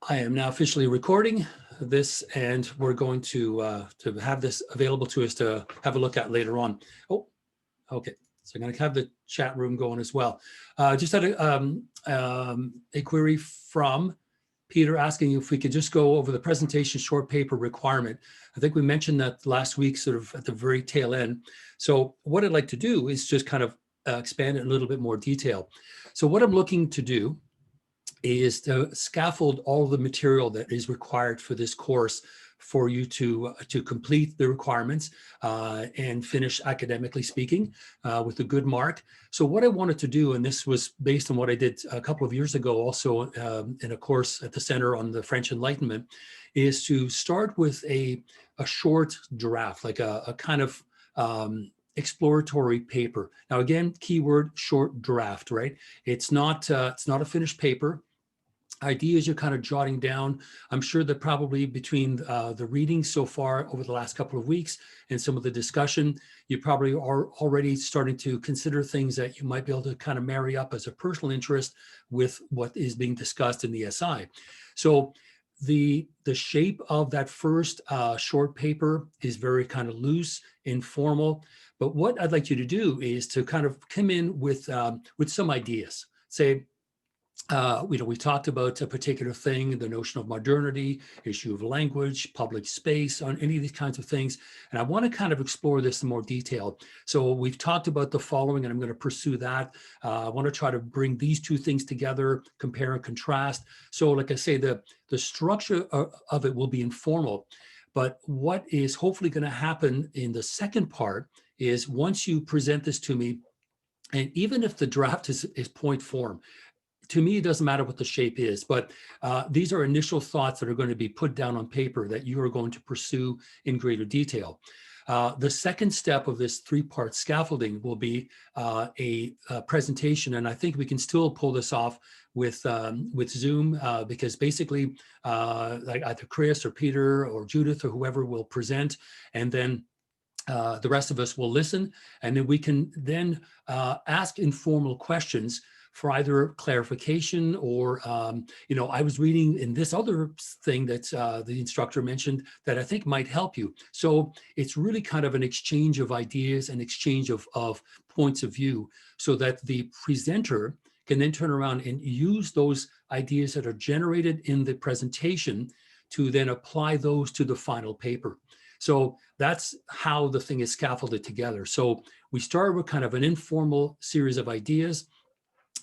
I am now officially recording this, and we're going to have this available to us to have a look at later on. Oh, okay. So I'm going to have the chat room going as well. Just had a query from Peter asking if we could just go over the presentation short paper requirement. I think we mentioned that last week, sort of at the very tail end. So what I'd like to do is just kind of expand it in a little bit more detail. So what I'm looking to do is to scaffold all the material that is required for this course for you to complete the requirements and finish academically speaking with a good mark. So what I wanted to do, and this was based on what I did a couple of years ago also in a course at the Center on the French Enlightenment, is to start with a short draft, like a kind of exploratory paper. Now again, keyword short draft, right? It's not a finished paper. Ideas you're kind of jotting down. I'm sure that probably between the readings so far over the last couple of weeks and some of the discussion, you probably are already starting to consider things that you might be able to kind of marry up as a personal interest with what is being discussed in the SI. So the shape of that first short paper is very kind of loose, informal. But what I'd like you to do is to kind of come in with some ideas. Say, we talked about a particular thing, the notion of modernity, issue of language, public space, on any of these kinds of things. And I want to kind of explore this in more detail. So we've talked about the following, and I'm going to pursue that. I want to try to bring these two things together, compare and contrast. So like I say, the structure of it will be informal. But what is hopefully going to happen in the second part is once you present this to me, and even if the draft is point form, to me, it doesn't matter what the shape is, but these are initial thoughts that are going to be put down on paper that you are going to pursue in greater detail. The second step of this three-part scaffolding will be a presentation, and I think we can still pull this off with Zoom because basically like either Chris or Peter or Judith or whoever will present, and then the rest of us will listen, and then we can then ask informal questions for either clarification or, I was reading in this other thing that the instructor mentioned that I think might help you. So it's really kind of an exchange of ideas and exchange of points of view so that the presenter can then turn around and use those ideas that are generated in the presentation to then apply those to the final paper. So that's how the thing is scaffolded together. So we start with kind of an informal series of ideas.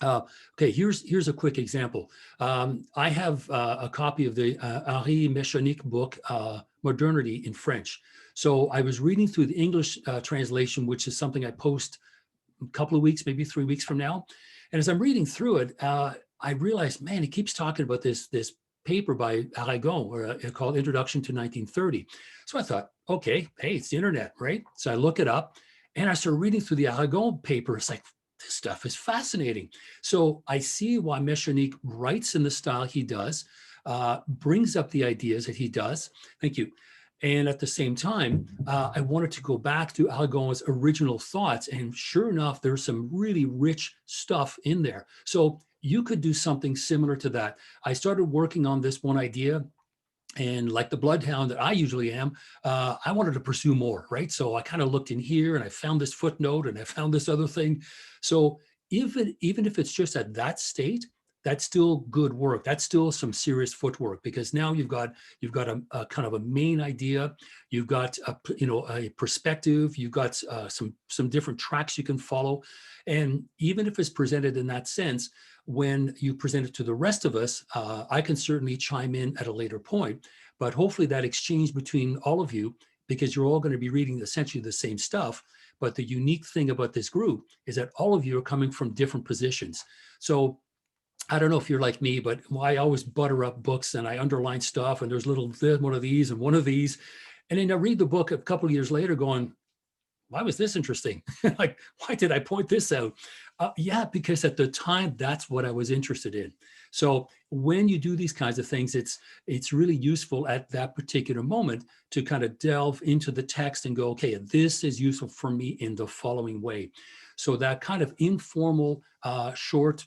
Okay, here's a quick example. I have a copy of the Henri Mechanic book, Modernity in French. So I was reading through the English translation, which is something I post a couple of weeks, maybe 3 weeks from now. And as I'm reading through it, I realized, man, he keeps talking about this paper by Aragon called Introduction to 1930. So I thought, okay, hey, it's the internet, right? So I look it up and I started reading through the Aragon paper. It's like, this stuff is fascinating. So I see why Mechanic writes in the style he does, brings up the ideas that he does. Thank you. And at the same time, I wanted to go back to Aragon's original thoughts. And sure enough, there's some really rich stuff in there. So you could do something similar to that. I started working on this one idea. And like the bloodhound that I usually am, I wanted to pursue more, right? So I kind of looked in here and I found this footnote and I found this other thing. So even if it's just at that state, that's still good work. That's still some serious footwork because now you've got a kind of a main idea. You've got a perspective. You've got some different tracks you can follow. And even if it's presented in that sense, when you present it to the rest of us, I can certainly chime in at a later point, but hopefully that exchange between all of you, because you're all going to be reading essentially the same stuff, but the unique thing about this group is that all of you are coming from different positions. So I don't know if you're like me, but I always butter up books and I underline stuff and there's one of these and one of these. And then I read the book a couple of years later going, why was this interesting? Like, why did I point this out? Yeah, because at the time, that's what I was interested in. So when you do these kinds of things, it's really useful at that particular moment to kind of delve into the text and go, okay, this is useful for me in the following way. So that kind of informal, short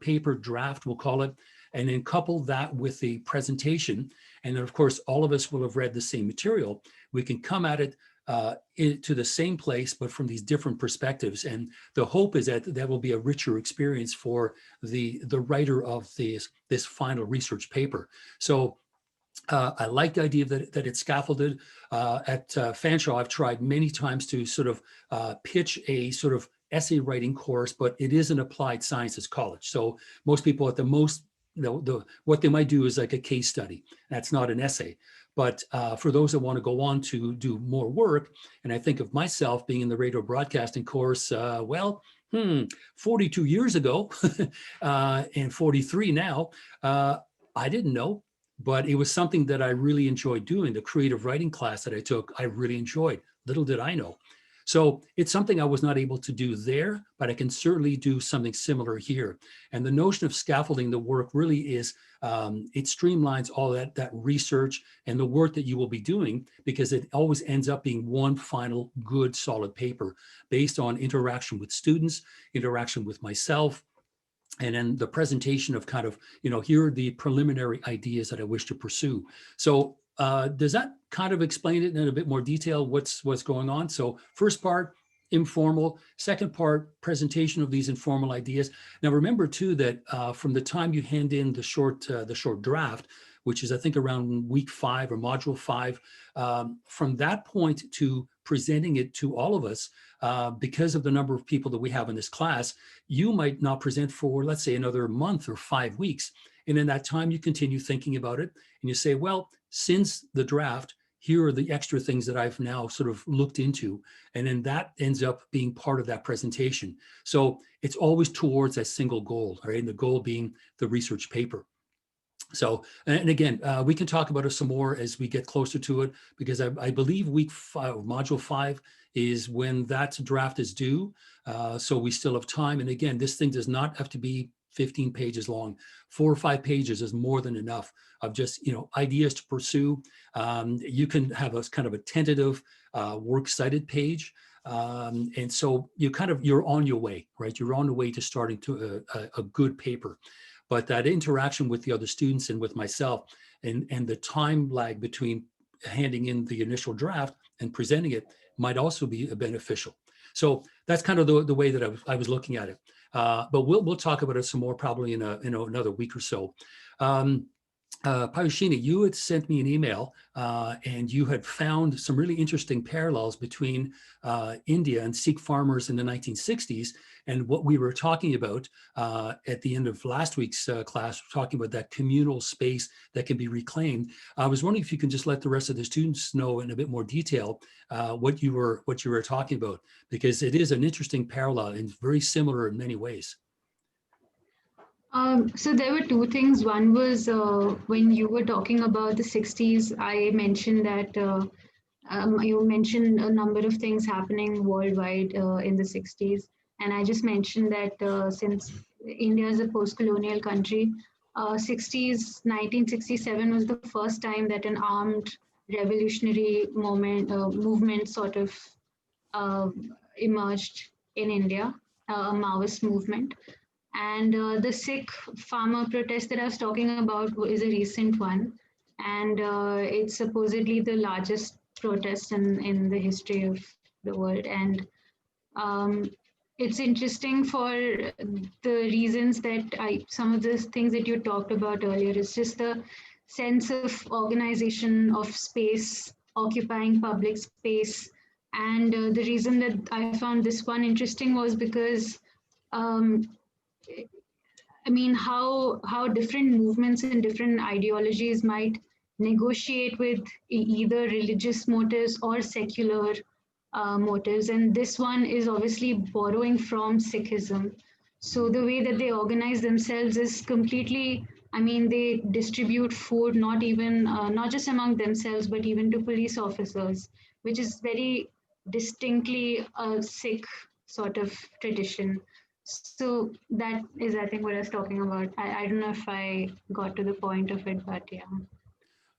paper draft, we'll call it, and then couple that with the presentation. And then of course, all of us will have read the same material. We can come at it to the same place, but from these different perspectives. And the hope is that that will be a richer experience for the writer of this final research paper. So I like the idea that it's scaffolded. At Fanshawe, I've tried many times to sort of pitch a sort of essay writing course, but it is an applied sciences college. So most people at the most, what they might do is like a case study. That's not an essay. But for those that want to go on to do more work, and I think of myself being in the radio broadcasting course, 42 years ago and 43 now, I didn't know. But it was something that I really enjoyed doing. The creative writing class that I took, I really enjoyed. Little did I know. So it's something I was not able to do there, but I can certainly do something similar here. And the notion of scaffolding the work really is, it streamlines all that research and the work that you will be doing, because it always ends up being one final good solid paper based on interaction with students, interaction with myself, and then the presentation of kind of, here are the preliminary ideas that I wish to pursue. So does that kind of explain it in a bit more detail, what's going on? So first part, informal. Second part, presentation of these informal ideas. Now remember too that from the time you hand in the short draft, which is I think around week 5 or module 5, from that point to presenting it to all of us, because of the number of people that we have in this class, you might not present for, let's say, another month or 5 weeks. And in that time, you continue thinking about it and you say, well, since the draft, here are the extra things that I've now sort of looked into. And then that ends up being part of that presentation. So it's always towards a single goal, right? And the goal being the research paper. So, and again, we can talk about it some more as we get closer to it, because I believe week 5, module 5 is when that draft is due. So we still have time. And again, this thing does not have to be 15 pages long. 4 or 5 pages is more than enough of just, ideas to pursue. You can have a kind of a tentative works cited page. And so you're on your way, right? You're on the way to starting to a good paper. But that interaction with the other students and with myself, and the time lag between handing in the initial draft and presenting it might also be beneficial. So that's kind of the way that I was looking at it. But we'll talk about it some more probably in another week or so. Payushini, you had sent me an email and you had found some really interesting parallels between India and Sikh farmers in the 1960s and what we were talking about at the end of last week's class, talking about that communal space that can be reclaimed. I was wondering if you can just let the rest of the students know in a bit more detail what you were talking about, because it is an interesting parallel and very similar in many ways. So there were 2 things. One was when you were talking about the 60s, I mentioned that you mentioned a number of things happening worldwide in the 60s. And I just mentioned that since India is a post-colonial country, 1967 was the first time that an armed revolutionary movement sort of emerged in India, a Maoist movement. And the Sikh farmer protest that I was talking about is a recent one. And it's supposedly the largest protest in the history of the world. And it's interesting for the reasons that some of the things that you talked about earlier. It's just the sense of organization of space, occupying public space. And the reason that I found this one interesting was because how different movements and different ideologies might negotiate with either religious motives or secular motives. And this one is obviously borrowing from Sikhism. So the way that they organize themselves is completely, they distribute food, not just among themselves, but even to police officers, which is very distinctly a Sikh sort of tradition. So that is, I think, what I was talking about. I don't know if I got to the point of it, but yeah.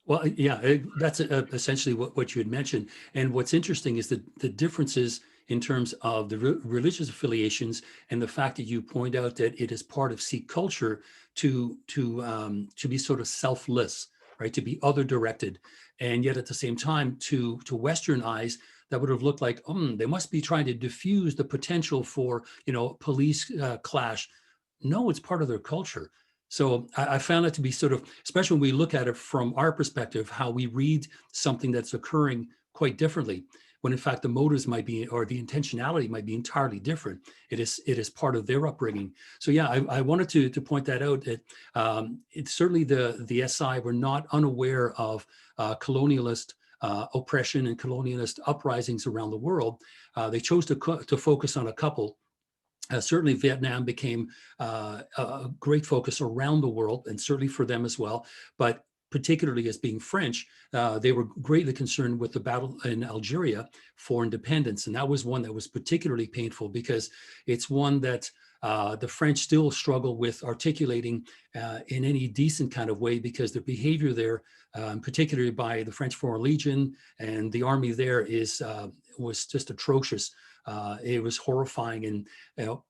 Well, yeah, that's essentially what you had mentioned. And what's interesting is the differences in terms of the religious affiliations and the fact that you point out that it is part of Sikh culture to be sort of selfless, right? To be other directed. And yet at the same time, to Western eyes, that would have looked like, they must be trying to diffuse the potential for, police clash. No, it's part of their culture. So I found it to be sort of, especially when we look at it from our perspective, how we read something that's occurring quite differently, when in fact the motives might be, or the intentionality might be entirely different. It is part of their upbringing. So yeah, I wanted to point that out, that it's certainly the SI were not unaware of colonialist oppression and colonialist uprisings around the world. They chose to focus on a couple. Certainly Vietnam became a great focus around the world, and certainly for them as well. But particularly as being French, they were greatly concerned with the battle in Algeria for independence. And that was one that was particularly painful, because it's one that the French still struggle with articulating in any decent kind of way, because their behavior there, particularly by the French Foreign Legion and the army there, was just atrocious. It was horrifying, and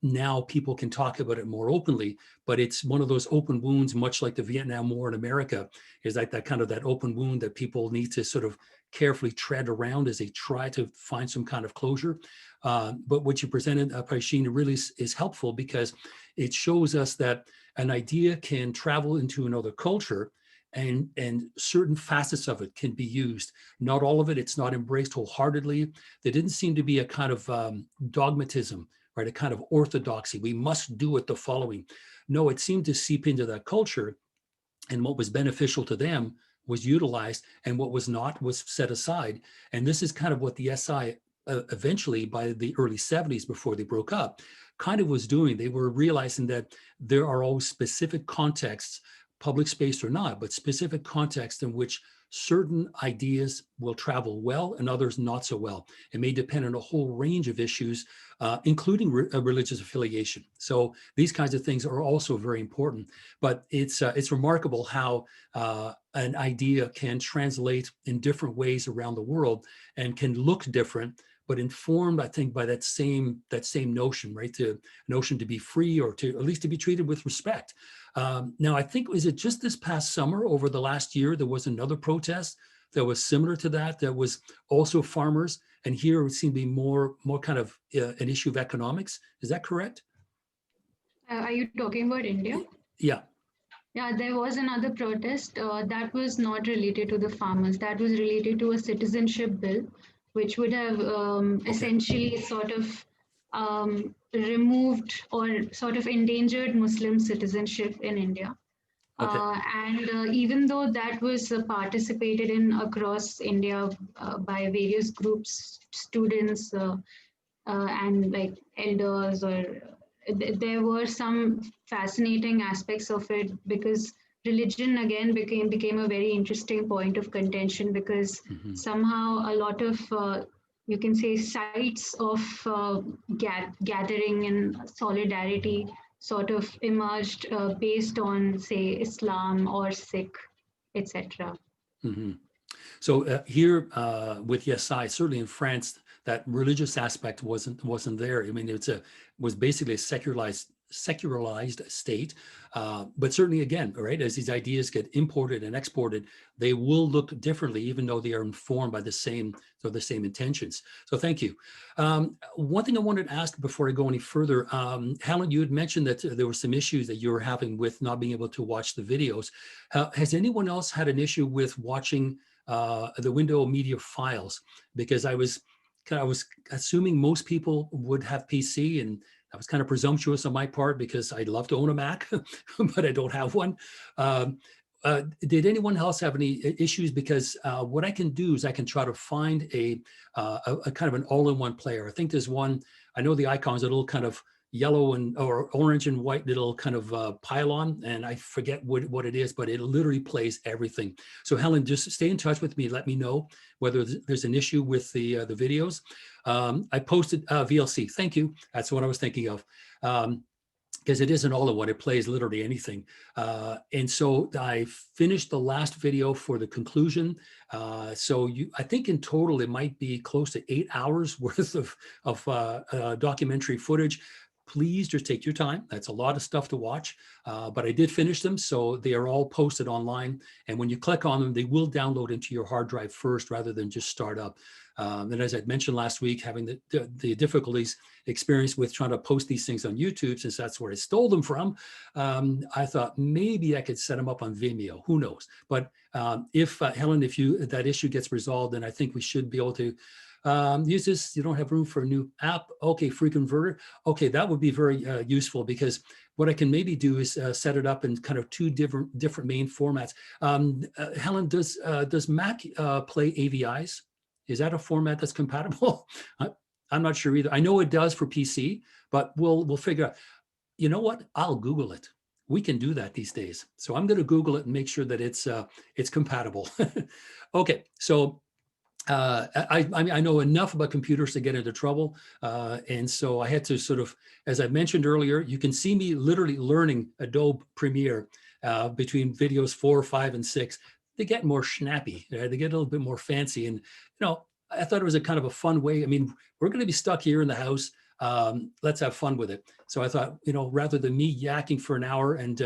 now people can talk about it more openly, but it's one of those open wounds, much like the Vietnam War in America, is like that kind of that open wound that people need to sort of carefully tread around as they try to find some kind of closure. But what you presented, Paisheen, really is helpful, because it shows us that an idea can travel into another culture, and certain facets of it can be used. Not all of it, it's not embraced wholeheartedly. There didn't seem to be a kind of dogmatism, right? A kind of orthodoxy. We must do it the following. No, it seemed to seep into that culture, and what was beneficial to them was utilized, and what was not was set aside. And this is kind of what the SI eventually, by the early 70s, before they broke up, kind of was doing. They were realizing that there are always specific contexts, public space or not, but specific context in which certain ideas will travel well and others not so well. It may depend on a whole range of issues, including religious affiliation. So these kinds of things are also very important. But it's remarkable how an idea can translate in different ways around the world and can look different, but informed, I think, by that same notion, right? The notion to be free, or to at least to be treated with respect. Now, I think, was it just this past summer, over the last year, there was another protest that was similar to that was also farmers. And here it seemed to be more kind of an issue of economics. Is that correct? Are you talking about India? Yeah. Yeah, there was another protest that was not related to the farmers. That was related to a citizenship bill, which would have essentially sort of removed or sort of endangered Muslim citizenship in India. Okay. And even though that was participated in across India by various groups, students and like elders, or there were some fascinating aspects of it, because religion again became a very interesting point of contention, because somehow a lot of you can say sites of gathering and solidarity sort of emerged based on, say, Islam or Sikh, etc. So here with Yesai, certainly in France, that religious aspect wasn't there. I mean, was basically a secularized state, but certainly again, right, as these ideas get imported and exported, they will look differently, even though they are informed by the same intentions. So thank you. One thing I wanted to ask before I go any further, Helen, you had mentioned that there were some issues that you were having with not being able to watch the videos. Has anyone else had an issue with watching the window media files? Because I was assuming most people would have PC, and that was kind of presumptuous on my part, because I'd love to own a Mac, but I don't have one. Did anyone else have any issues? Because what I can do is I can try to find a kind of an all-in-one player. I think there's one, I know the icon's a little kind of yellow or orange and white little kind of pylon, and I forget what it is, but it literally plays everything. So Helen, just stay in touch with me. Let me know whether there's an issue with the videos. I posted VLC. Thank you. That's what I was thinking of. Because it isn't all of what it plays, literally anything. And so I finished the last video for the conclusion. So I think in total, it might be close to 8 hours worth of documentary footage. please just take your time. That's a lot of stuff to watch, but I did finish them. So they are all posted online. And when you click on them, they will download into your hard drive first rather than just start up. And as I mentioned last week, having the difficulties experienced with trying to post these things on YouTube, since that's where I stole them from, I thought maybe I could set them up on Vimeo. Who knows? But if Helen, if that issue gets resolved, then I think we should be able to use this. You don't have room for a new app. Okay, free converter. Okay, that would be very useful, because what I can maybe do is set it up in kind of two different main formats. Helen, does Mac play AVIs? Is that a format that's compatible? I'm not sure either. I know it does for PC, but we'll figure out. You know what? I'll Google it. We can do that these days. So I'm going to Google it and make sure that it's compatible. Okay, so I know enough about computers to get into trouble. And so I had to sort of, as I mentioned earlier, you can see me literally learning Adobe Premiere between videos 4, 5, and 6. They get more snappy. They get a little bit more fancy. And, I thought it was a kind of a fun way. I mean, we're going to be stuck here in the house. Let's have fun with it. So I thought, rather than me yakking for an hour and,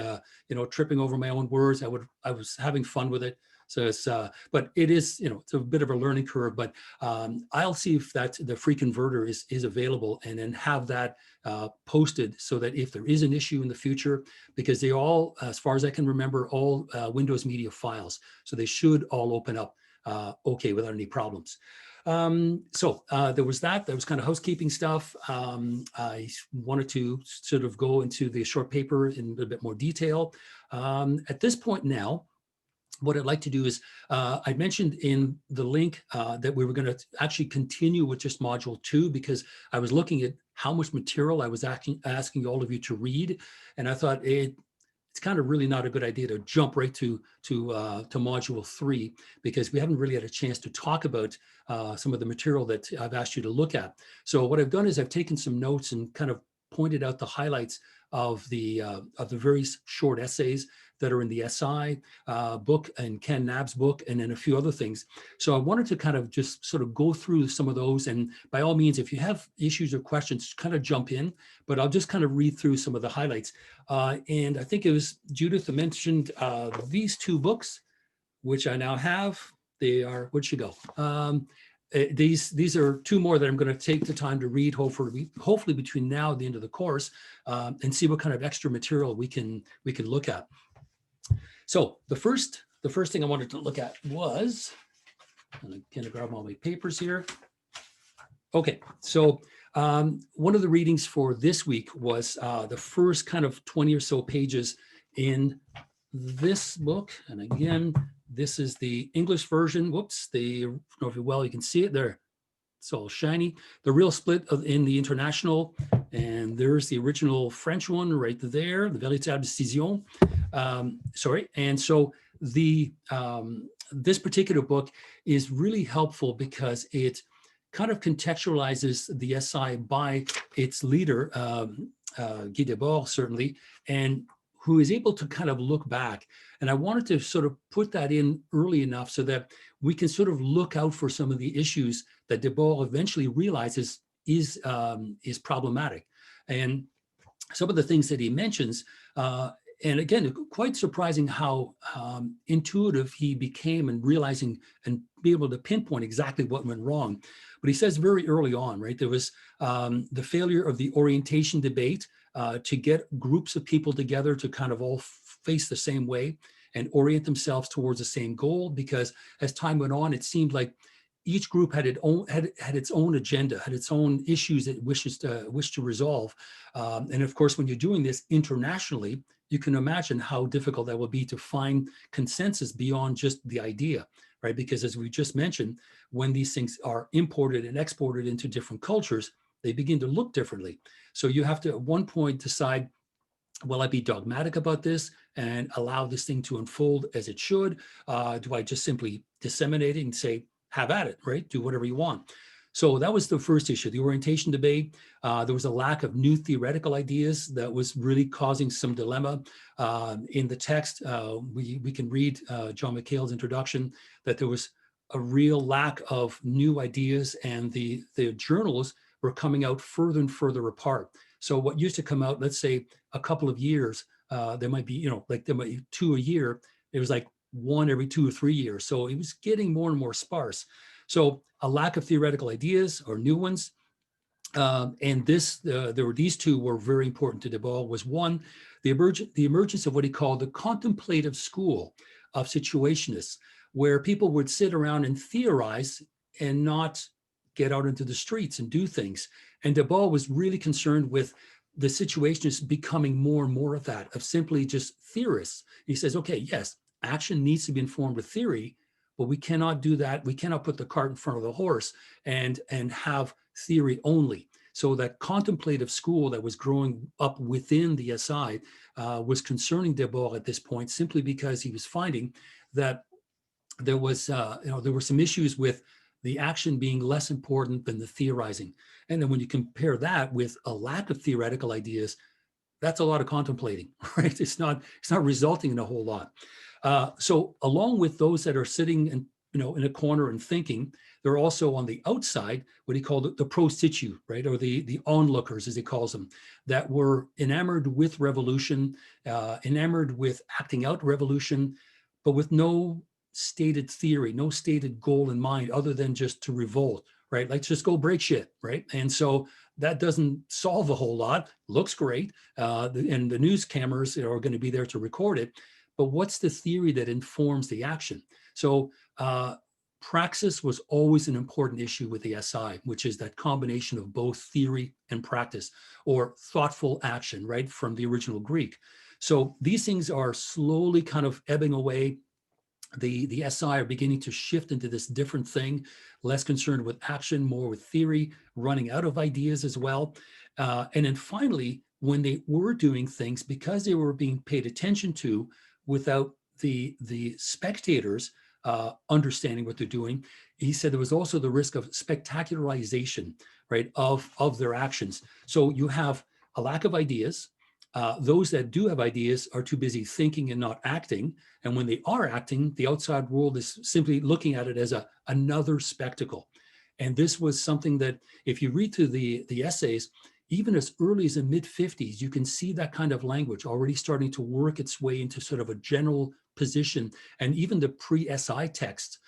tripping over my own words, I was having fun with it. So it's, but it is, it's a bit of a learning curve, but I'll see if the free converter is available, and then have that posted so that if there is an issue in the future, because they all, as far as I can remember, all Windows Media files. So they should all open up okay without any problems. So there was that was kind of housekeeping stuff. I wanted to sort of go into the short paper in a little bit more detail. At this point now, what I'd like to do is, I mentioned in the link that we were going to actually continue with just module 2, because I was looking at how much material I was asking all of you to read. And I thought it's kind of really not a good idea to jump right to module 3, because we haven't really had a chance to talk about some of the material that I've asked you to look at. So what I've done is I've taken some notes and kind of pointed out the highlights of the various short essays that are in the SI book and Ken Knapp's book, and then a few other things. So I wanted to kind of just sort of go through some of those. And by all means, if you have issues or questions, kind of jump in, but I'll just kind of read through some of the highlights. And I think it was Judith that mentioned these 2 books, which I now have. They are, where'd she go? These are 2 more that I'm going to take the time to read, hopefully between now and the end of the course, and see what kind of extra material we can look at. So the first thing I wanted to look at was, I'm going to grab all my papers here. Okay, so one of the readings for this week was the first kind of 20 or so pages in this book. And again, this is the English version. Whoops, I don't know if you can see it there. It's all shiny. The real split in the international, and there's the original French one right there, the Véritable Décision. And so this particular book is really helpful because it kind of contextualizes the SI by its leader, Guy Debord, certainly, and who is able to kind of look back. And I wanted to sort of put that in early enough so that we can sort of look out for some of the issues that Debord eventually realizes is problematic. And some of the things that he mentions, and again, quite surprising how intuitive he became in realizing and be able to pinpoint exactly what went wrong. But he says very early on, right, there was the failure of the orientation debate to get groups of people together to kind of all face the same way and orient themselves towards the same goal, because as time went on, it seemed like each group had its own agenda, had its own issues it wished to resolve. And of course, when you're doing this internationally, you can imagine how difficult that will be to find consensus beyond just the idea, right? Because as we just mentioned, when these things are imported and exported into different cultures, they begin to look differently. So you have to at one point decide, will I be dogmatic about this and allow this thing to unfold as it should? Do I just simply disseminate it and say, have at it, right? Do whatever you want. So that was the first issue, the orientation debate. There was a lack of new theoretical ideas that was really causing some dilemma. In the text, we can read John McHale's introduction, that there was a real lack of new ideas, and the journals were coming out further and further apart. So what used to come out, let's say a couple of years, there might be, like there might be 2 a year. It was like 1 every 2 or 3 years. So it was getting more and more sparse. So a lack of theoretical ideas or new ones. And there were these two were very important to Debord. Was one, the emergence of what he called the contemplative school of situationists, where people would sit around and theorize and not get out into the streets and do things. And Debord was really concerned with the situationists becoming more and more of that, of simply just theorists. He says, okay, yes, action needs to be informed with theory, but we cannot do that. We cannot put the cart in front of the horse and have theory only. So that contemplative school that was growing up within the SI was concerning Debord at this point, simply because he was finding that there was, there were some issues with the action being less important than the theorizing. And then when you compare that with a lack of theoretical ideas, that's a lot of contemplating, right? It's not resulting in a whole lot. So along with those that are sitting in a corner and thinking, they're also on the outside, what he called the pro situ, right? Or the onlookers, as he calls them, that were enamored with revolution, enamored with acting out revolution, but with no stated theory, no stated goal in mind other than just to revolt, right? Let's just go break shit, right? And so that doesn't solve a whole lot. Looks great, and the news cameras are going to be there to record it. But what's the theory that informs the action? So praxis was always an important issue with the SI, which is that combination of both theory and practice, or thoughtful action, right, from the original Greek. So these things are slowly kind of ebbing away. The SI are beginning to shift into this different thing, less concerned with action, more with theory, running out of ideas as well. And then finally, when they were doing things, because they were being paid attention to without the spectators understanding what they're doing, he said there was also the risk of spectacularization, right, of their actions. So you have a lack of ideas. Those that do have ideas are too busy thinking and not acting. And when they are acting, the outside world is simply looking at it as another spectacle. And this was something that, if you read through the essays, even as early as the mid-50s, you can see that kind of language already starting to work its way into sort of a general position. And even the pre-SI texts,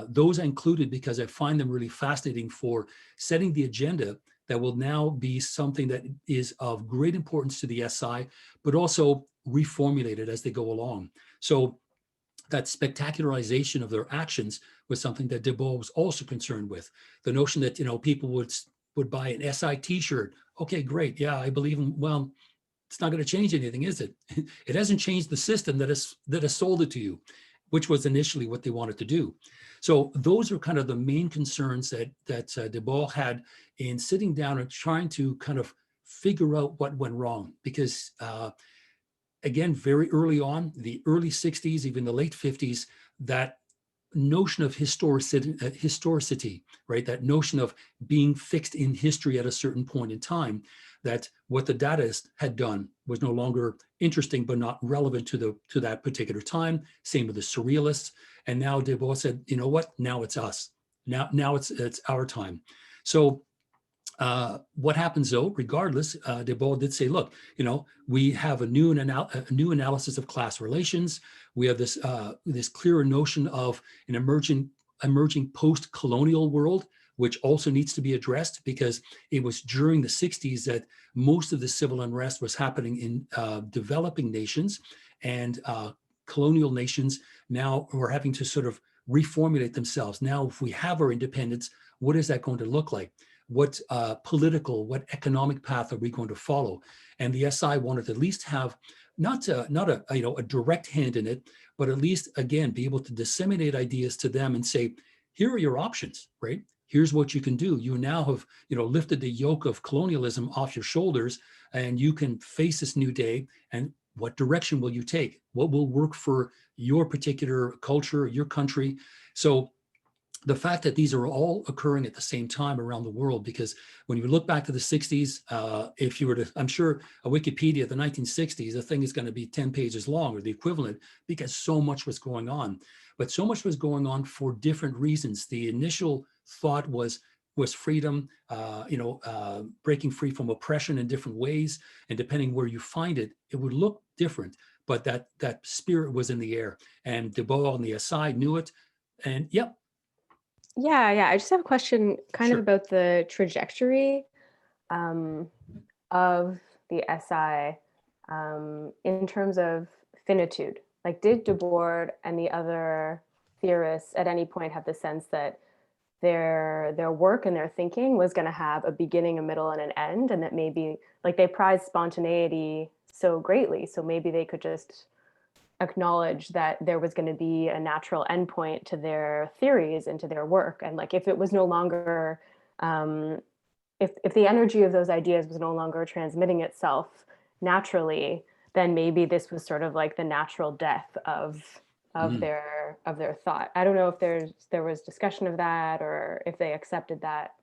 those I included because I find them really fascinating for setting the agenda that will now be something that is of great importance to the SI, but also reformulated as they go along. So that spectacularization of their actions was something that Debord was also concerned with. The notion that, people would buy an SI t-shirt. Okay, great. Yeah, I believe in, well, it's not going to change anything, is it? It hasn't changed the system that has sold it to you, which was initially what they wanted to do. So those are kind of the main concerns that Debord had in sitting down and trying to kind of figure out what went wrong. Because again, very early on, the early 60s, even the late 50s, that notion of historicity, right? That notion of being fixed in history at a certain point in time, that what the Dadaists had done was no longer interesting, but not relevant to that particular time. Same with the Surrealists. And now Debord said, you know what? Now it's us. Now it's our time. So what happens though, regardless, Debord did say, look, we have a new analysis of class relations. We have this clearer notion of an emerging post-colonial world, which also needs to be addressed, because it was during the 60s that most of the civil unrest was happening in developing nations, and colonial nations now were having to sort of reformulate themselves. Now, if we have our independence, what is that going to look like? What political, what economic path are we going to follow? And the SI wanted to at least have not a direct hand in it, but at least, again, be able to disseminate ideas to them and say, here are your options, right? Here's what you can do. You now have, lifted the yoke of colonialism off your shoulders, and you can face this new day. And what direction will you take? What will work for your particular culture, your country? So the fact that these are all occurring at the same time around the world, because when you look back to the 60s, if you were to, I'm sure a Wikipedia of the 1960s, the thing is going to be 10 pages long or the equivalent, because so much was going on. But so much was going on for different reasons. The initial thought was was freedom, breaking free from oppression in different ways. And depending where you find it, it would look different, but that spirit was in the air. And De Boer on the SI knew it. And yep. Yeah. I just have a question kind of Sure. about the trajectory of the SI in terms of finitude. Like, did De Boer and the other theorists at any point have the sense that their work and their thinking was going to have a beginning, a middle, and an end, and that maybe like they prized spontaneity so greatly, so maybe they could just acknowledge that there was going to be a natural endpoint to their theories and to their work, and like if it was no longer if the energy of those ideas was no longer transmitting itself naturally, then maybe this was sort of like the natural death of their thought. I don't know if there was discussion of that or if they accepted that.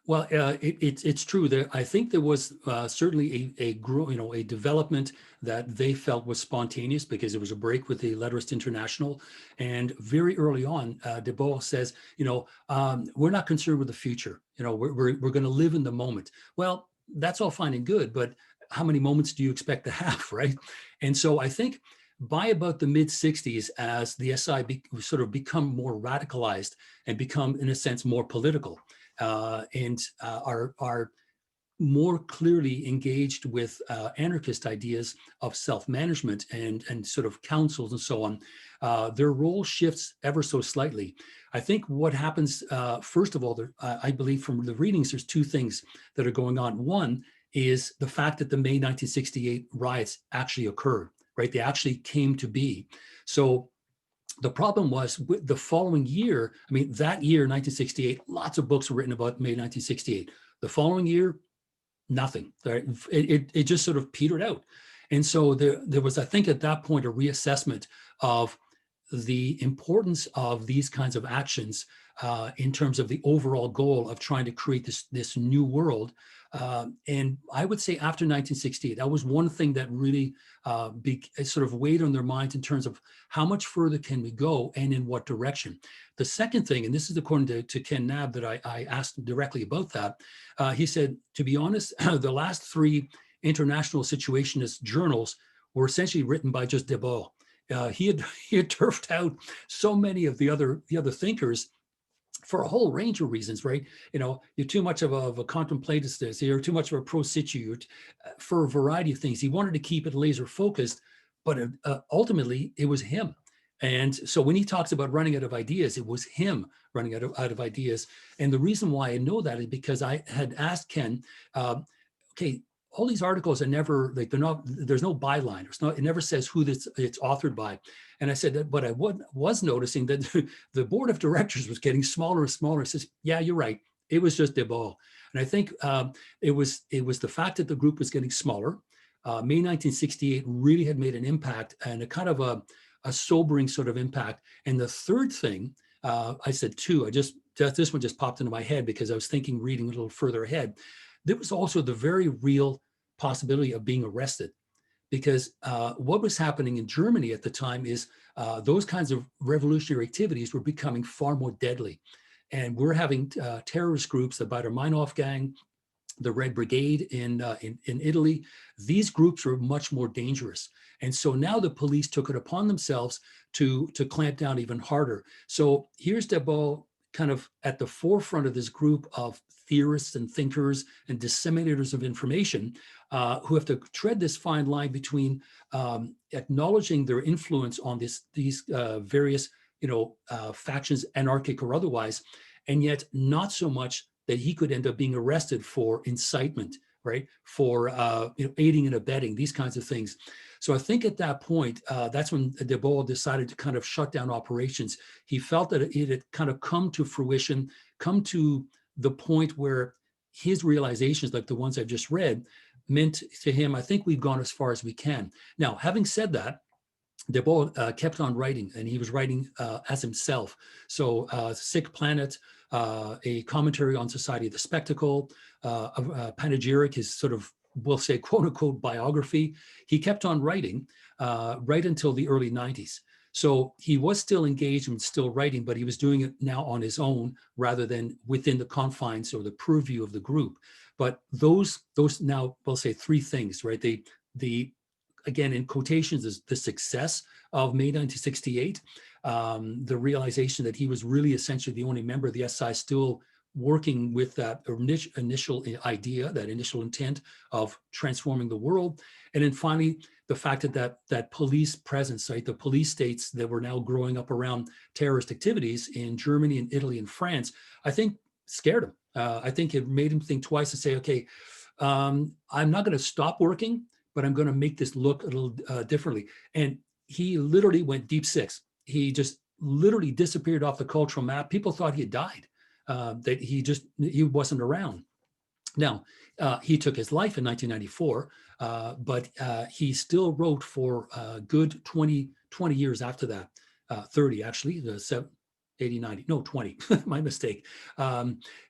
Well, it's true. I think there was certainly a development that they felt was spontaneous because it was a break with the Letterist International, and very early on, De Boer says, we're not concerned with the future. We're going to live in the moment. Well, that's all fine and good, but how many moments do you expect to have, right? And so I think by about the mid 60s, as the SI sort of become more radicalized and become, in a sense, more political, and are more clearly engaged with anarchist ideas of self-management and sort of councils and so on, their role shifts ever so slightly. I think what happens, first of all, I believe from the readings, there's two things that are going on. One is the fact that the May 1968 riots actually occurred, right? They actually came to be. So the problem was the following year, I mean, that year, 1968, lots of books were written about May 1968. The following year, nothing. It just sort of petered out. And so there was, I think at that point, a reassessment of the importance of these kinds of actions in terms of the overall goal of trying to create this new world. And I would say after 1968, that was one thing that really sort of weighed on their minds in terms of how much further can we go and in what direction. The second thing, and this is according to Ken Knabb that I asked directly about that, he said, to be honest, the last three international situationist journals were essentially written by just De Boer. He had turfed out so many of the other thinkers for a whole range of reasons, right? You're too much of a contemplatist, you're too much of a pro situ, for a variety of things. He wanted to keep it laser focused, but ultimately it was him. And so when he talks about running out of ideas, it was him running out of ideas. And the reason why I know that is because I had asked Ken, okay, all these articles are never like, there's no byline. It never says who it's authored by. And I said that, but I was noticing that the board of directors was getting smaller and smaller. He says, yeah, you're right. It was just De Boer. And I think it was the fact that the group was getting smaller. May 1968 really had made an impact, and a kind of a sobering sort of impact. And the third thing, I said two, this one just popped into my head because I was reading a little further ahead. There was also the very real possibility of being arrested, because what was happening in Germany at the time is those kinds of revolutionary activities were becoming far more deadly. And we're having terrorist groups, the Baader Meinhof gang, the Red Brigade in Italy. These groups were much more dangerous. And so now the police took it upon themselves to clamp down even harder. So here's De Boer kind of at the forefront of this group of theorists and thinkers and disseminators of information who have to tread this fine line between acknowledging their influence on these various factions, anarchic or otherwise, and yet not so much that he could end up being arrested for incitement, right? For aiding and abetting, these kinds of things. So I think at that point, that's when De Boer decided to kind of shut down operations. He felt that it had kind of come to fruition, come to the point where his realizations, like the ones I've just read, meant to him, I think we've gone as far as we can. Now, having said that, De Boer kept on writing, and he was writing as himself. So Sick Planet, a commentary on Society of the Spectacle, a panegyric, his sort of, we'll say, quote unquote, biography. He kept on writing right until the early 90s. So he was still engaged and still writing, but he was doing it now on his own rather than within the confines or the purview of the group. But those now, we'll say three things, right? The again, in quotations, is the success of May 1968, the realization that he was really essentially the only member of the SI still working with that initial idea, that initial intent of transforming the world. And then finally, the fact that police presence, right, the police states that were now growing up around terrorist activities in Germany and Italy and France, I think scared him. I think it made him think twice and say, okay, I'm not going to stop working, but I'm going to make this look a little differently. And he literally went deep six. He just literally disappeared off the cultural map. People thought he had died, that he wasn't around. Now, he took his life in 1994, but he still wrote for a good 20 years after that, 30 actually, 80, 90, no, 20, my mistake.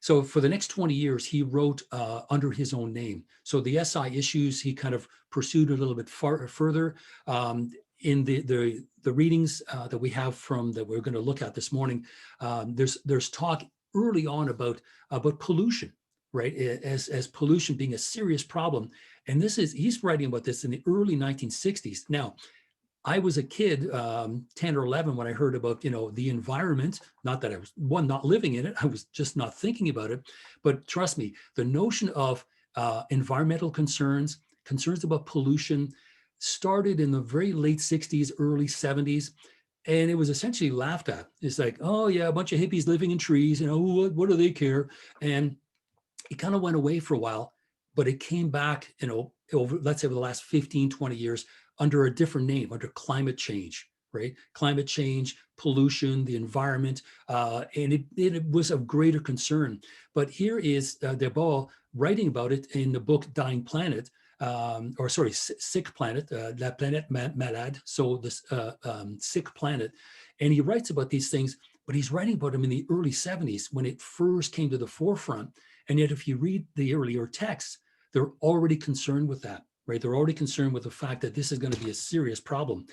So for the next 20 years, he wrote under his own name. So the SI issues, he kind of pursued a little bit further. In the readings that we have from that we're going to look at this morning, there's talk early on about pollution, right? As pollution being a serious problem. And he's writing about this in the early 1960s. Now, I was a kid, 10 or 11, when I heard about, the environment, not that I was not living in it, I was just not thinking about it. But trust me, the notion of environmental concerns about pollution started in the very late 60s, early 70s. And it was essentially laughed at. It's like, oh yeah, a bunch of hippies living in trees, what do they care? And it kind of went away for a while, but it came back, over, let's say, over the last 15, 20 years, under a different name, under climate change, right? Climate change, pollution, the environment, and it was of greater concern. But here is Debord writing about it in the book Dying Planet, Sick Planet, La Planète Malade, so this Sick Planet. And he writes about these things, but he's writing about them in the early 70s when it first came to the forefront. And yet if you read the earlier texts, they're already concerned with that, right? They're already concerned with the fact that this is going to be a serious problem.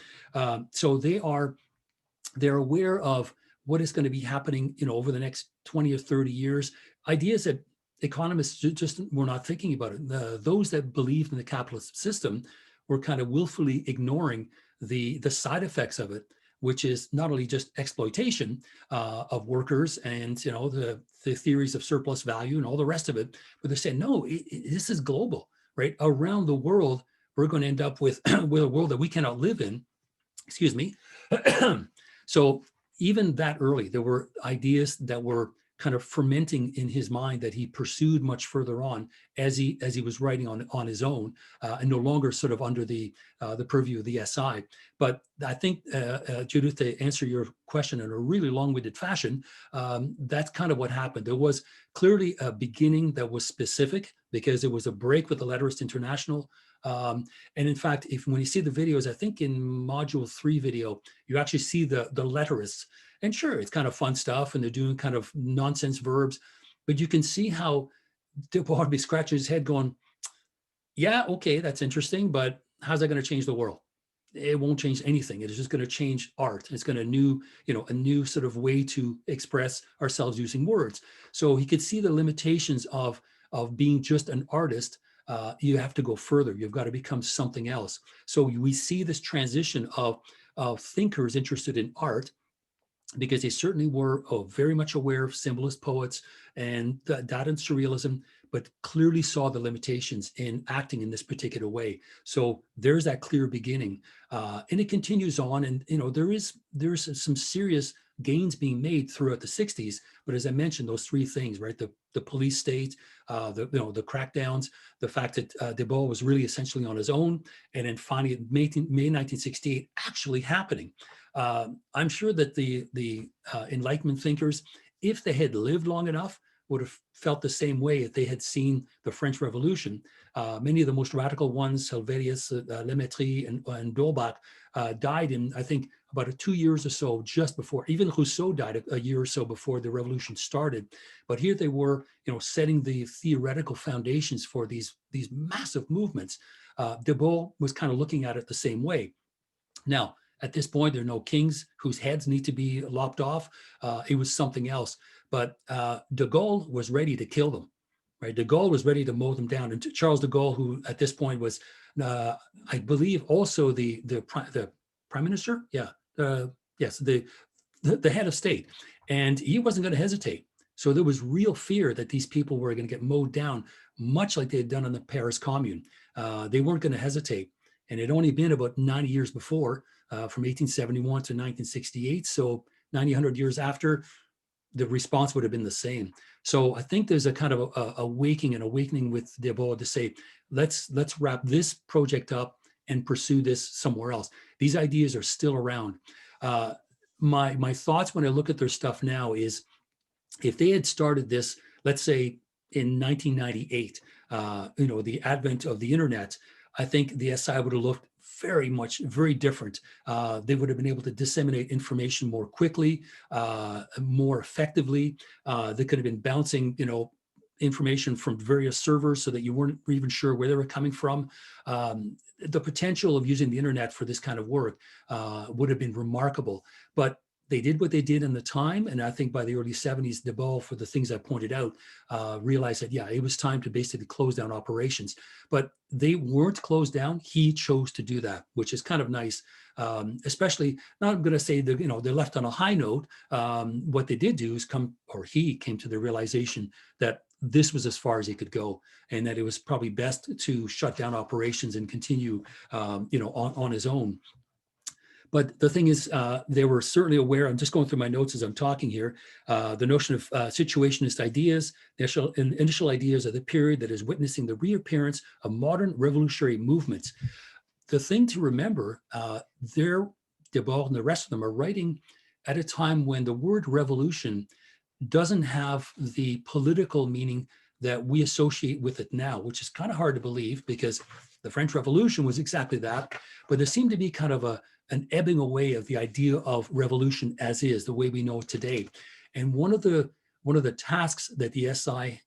So they're aware of what is going to be happening, over the next 20 or 30 years, ideas that economists just were not thinking about it. Those that believed in the capitalist system were kind of willfully ignoring the side effects of it, which is not only just exploitation of workers and the theories of surplus value and all the rest of it, but they're saying, no, this is global, right? Around the world, we're going to end up with a world that we cannot live in. Excuse me. So even that early, there were ideas that were kind of fermenting in his mind that he pursued much further on as he was writing on his own, and no longer sort of under the purview of the SI. But I think, Judith, to answer your question in a really long-winded fashion, that's kind of what happened. There was clearly a beginning that was specific because it was a break with the Letterist International. And in fact, when you see the videos, I think in module 3 video, you actually see the letterists. And sure, it's kind of fun stuff and they're doing kind of nonsense verbs, but you can see how Debord would be scratching his head going, yeah, okay, that's interesting, but how's that going to change the world? It won't change anything. It is just going to change art. It's going to a new sort of way to express ourselves using words. So he could see the limitations of being just an artist. You have to go further. You've got to become something else. So we see this transition of thinkers interested in art, because they certainly were very much aware of symbolist poets and that and surrealism, but clearly saw the limitations in acting in this particular way. So there's that clear beginning, and it continues on. And there's some serious gains being made throughout the 60s. But as I mentioned, those three things, right? The police state, the crackdowns, the fact that Debord was really essentially on his own, and then finally May 1968 actually happening. I'm sure that the Enlightenment thinkers, if they had lived long enough, would have felt the same way if they had seen the French Revolution. Many of the most radical ones, Helvetius, Lemaitre, and D'Holbach, died in, I think, about 2 years or so just before. Even Rousseau died a year or so before the revolution started. But here they were, setting the theoretical foundations for these massive movements. Debord was kind of looking at it the same way. Now, At this point, there are no kings whose heads need to be lopped off. It was something else. But de Gaulle was ready to kill them, right? De Gaulle was ready to mow them down. And Charles de Gaulle, who at this point was, I believe, also the prime minister. Yeah, yes, the head of state, and he wasn't going to hesitate. So there was real fear that these people were going to get mowed down, much like they had done in the Paris Commune. They weren't going to hesitate. And it had only been about 90 years before, from 1871 to 1968. So 100 years after, the response would have been the same. So I think there's a kind of a awakening with de Gaulle to say, let's wrap this project up and pursue this somewhere else. These ideas are still around. My thoughts when I look at their stuff now is, if they had started this, let's say in 1998, the advent of the internet, I think the SI would have looked very different. They would have been able to disseminate information more quickly, more effectively. They could have been bouncing, information from various servers so that you weren't even sure where they were coming from. The potential of using the internet for this kind of work would have been remarkable. But they did what they did in the time. And I think by the early 70s, de Gaulle, for the things I pointed out, realized that, yeah, it was time to basically close down operations. But they weren't closed down. He chose to do that, which is kind of nice. Especially, not going to say that, they're left on a high note. What they did do is he came to the realization that this was as far as he could go, and that it was probably best to shut down operations and continue, on his own. But the thing is, they were certainly aware, I'm just going through my notes as I'm talking here, the notion of situationist ideas, the initial ideas of the period that is witnessing the reappearance of modern revolutionary movements. The thing to remember, de Gaulle and the rest of them are writing at a time when the word revolution doesn't have the political meaning that we associate with it now, which is kind of hard to believe, because the French Revolution was exactly that. But there seemed to be kind of an ebbing away of the idea of revolution as is, the way we know it today. And one of the tasks that the SI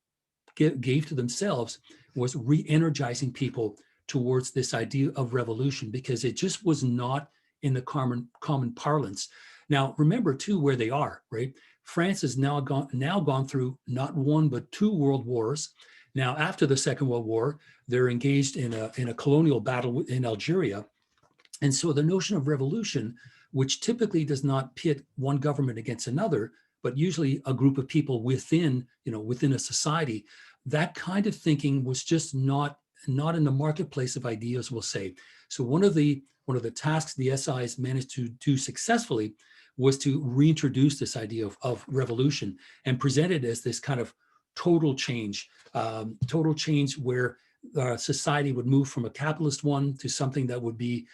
gave to themselves was re-energizing people towards this idea of revolution, because it just was not in the common parlance. Now, remember too where they are, right? France has now gone through not one but two world wars. Now, after the Second World War, they're engaged in a colonial battle in Algeria. And so the notion of revolution, which typically does not pit one government against another, but usually a group of people within a society, that kind of thinking was just not in the marketplace of ideas, we'll say. So one of the tasks the SIs managed to do successfully was to reintroduce this idea of revolution and present it as this kind of total change where society would move from a capitalist one to something that would be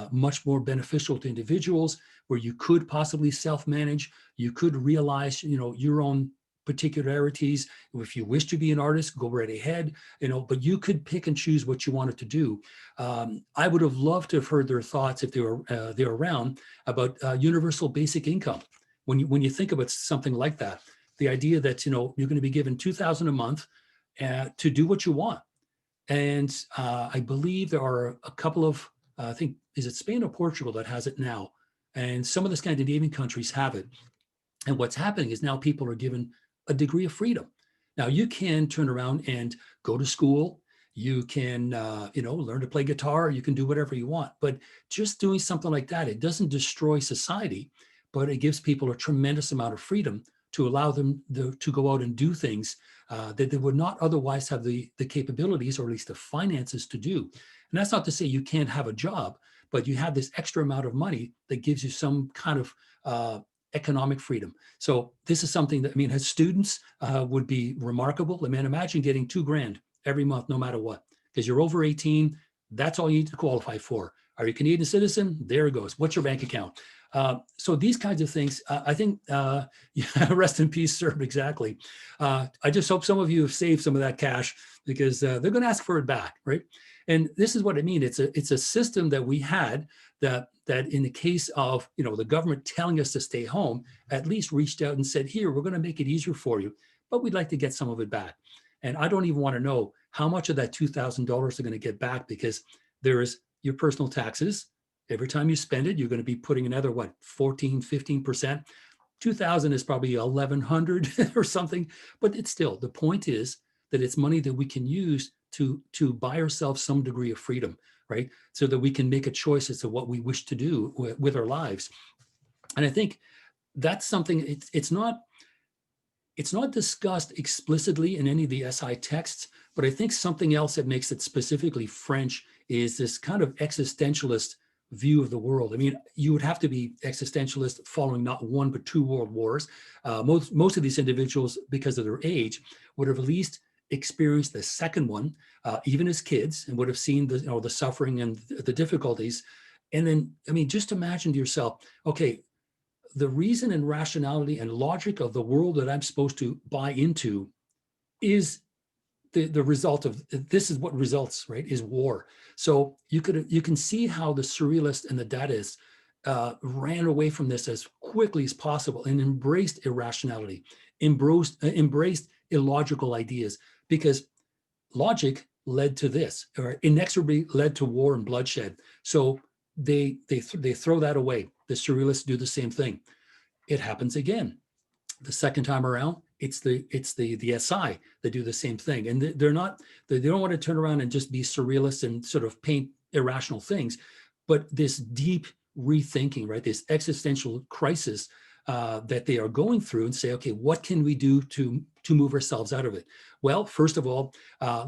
much more beneficial to individuals, where you could possibly self-manage, you could realize, your own particularities. If you wish to be an artist, go right ahead, but you could pick and choose what you wanted to do. I would have loved to have heard their thoughts, if they were around, about universal basic income. When you think about something like that, the idea that, you're going to be given $2,000 a month to do what you want. And I believe there are a couple of, I think, is it Spain or Portugal that has it now? And some of the Scandinavian countries have it. And what's happening is now people are given a degree of freedom. Now you can turn around and go to school. You can, learn to play guitar. You can do whatever you want. But just doing something like that, it doesn't destroy society, but it gives people a tremendous amount of freedom to allow them to go out and do things that they would not otherwise have the capabilities, or at least the finances, to do. And that's not to say you can't have a job, but you have this extra amount of money that gives you some kind of economic freedom. So this is something that, as students would be remarkable. Imagine getting $2,000 every month, no matter what, because you're over 18. That's all you need to qualify for. Are you a Canadian citizen? There it goes. What's your bank account? So these kinds of things, I think, rest in peace, sir, exactly. I just hope some of you have saved some of that cash, because they're going to ask for it back, right? And this is what I mean. It's a system that we had that in the case of, the government telling us to stay home, at least reached out and said, here, we're going to make it easier for you, but we'd like to get some of it back. And I don't even want to know how much of that $2,000 they're going to get back, because there is your personal taxes, Every time you spend it, you're going to be putting another, what, 14, 15%. 2000 is probably 1100 or something, but it's still, the point is that it's money that we can use to buy ourselves some degree of freedom, right? So that we can make a choice as to what we wish to do with our lives. And I think that's something, it's not discussed explicitly in any of the SI texts, but I think something else that makes it specifically French is this kind of existentialist view of the world. I mean, you would have to be existentialist following not one, but two world wars. Most of these individuals, because of their age, would have at least experienced the second one, even as kids, and would have seen the, the suffering and the difficulties. And then, I mean, just imagine to yourself, okay, the reason and rationality and logic of the world that I'm supposed to buy into is the result of, this is what results, right, is war. So you can see how the surrealists and the Dadaists ran away from this as quickly as possible and embraced irrationality, embraced illogical ideas, because logic led to this, or inexorably led to war and bloodshed. So they throw that away. The surrealists do the same thing. It happens again. The second time around, it's the SI that do the same thing, and they don't want to turn around and just be surrealists and sort of paint irrational things, but this deep rethinking, right? This existential crisis that they are going through, and say, okay, what can we do to move ourselves out of it? Well, first of all,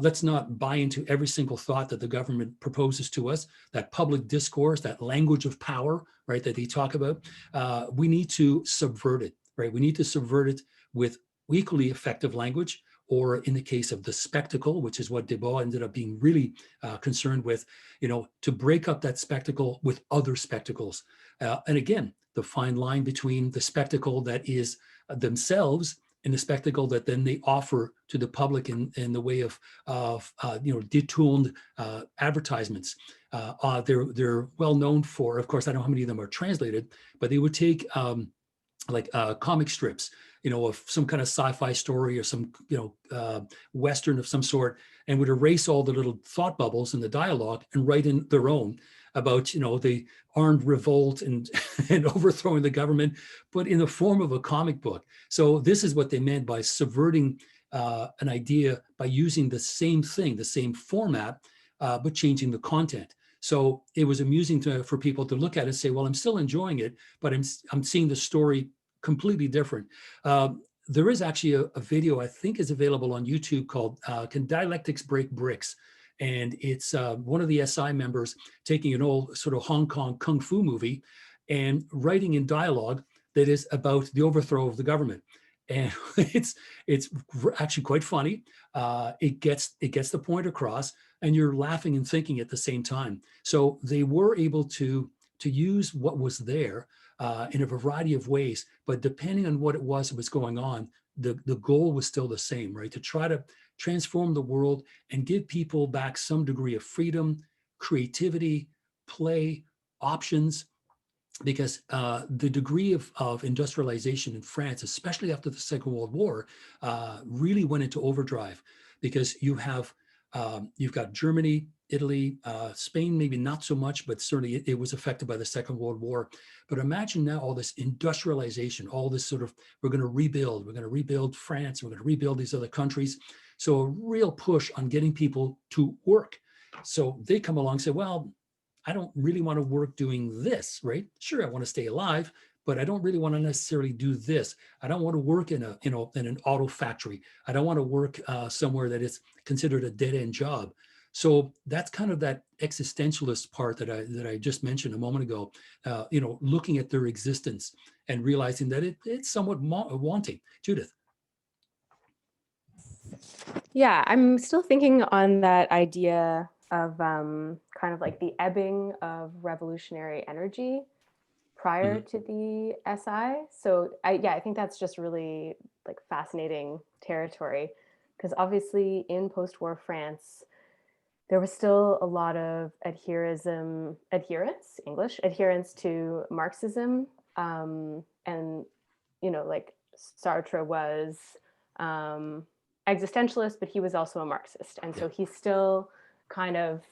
let's not buy into every single thought that the government proposes to us, that public discourse, that language of power, right, that they talk about. We need to subvert it, right? We need to subvert it with equally effective language, or in the case of the spectacle, which is what Debord ended up being really concerned with, to break up that spectacle with other spectacles. And again, the fine line between the spectacle that is themselves and the spectacle that then they offer to the public in the way of detuned advertisements. They're well known for, of course, I don't know how many of them are translated, but they would take comic strips, of some kind of sci-fi story or some, Western of some sort, and would erase all the little thought bubbles in the dialogue and write in their own about, the armed revolt and, and overthrowing the government, but in the form of a comic book. So this is what they meant by subverting an idea by using the same thing, the same format, but changing the content. So it was amusing for people to look at it and say, well, I'm still enjoying it, but I'm seeing the story completely different. There is actually a video I think is available on YouTube called Can Dialectics Break Bricks? And it's one of the SI members taking an old sort of Hong Kong kung fu movie and writing in dialogue that is about the overthrow of the government. And it's actually quite funny. It gets the point across, and you're laughing and thinking at the same time. So they were able to use what was there in a variety of ways, but depending on what it was that was going on, the goal was still the same, right? To try to transform the world and give people back some degree of freedom, creativity, play, options, because the degree of industrialization in France, especially after the Second World War, really went into overdrive, because you've got Germany, Italy, Spain, maybe not so much, but certainly it was affected by the Second World War. But imagine now all this industrialization, all this sort of, we're going to rebuild France, we're going to rebuild these other countries. So a real push on getting people to work. So they come along and say, well, I don't really want to work doing this, right? Sure, I want to stay alive, but I don't really want to necessarily do this. I don't want to work in an auto factory. I don't want to work somewhere that is considered a dead-end job. So that's kind of that existentialist part that I just mentioned a moment ago. Looking at their existence and realizing that it's somewhat wanting. Judith. Yeah, I'm still thinking on that idea of kind of like the ebbing of revolutionary energy prior to the SI. So I think that's just really like fascinating territory, because obviously in post-war France, there was still a lot of adherence to Marxism. And, like Sartre was existentialist, but he was also a Marxist. And so he still kind of,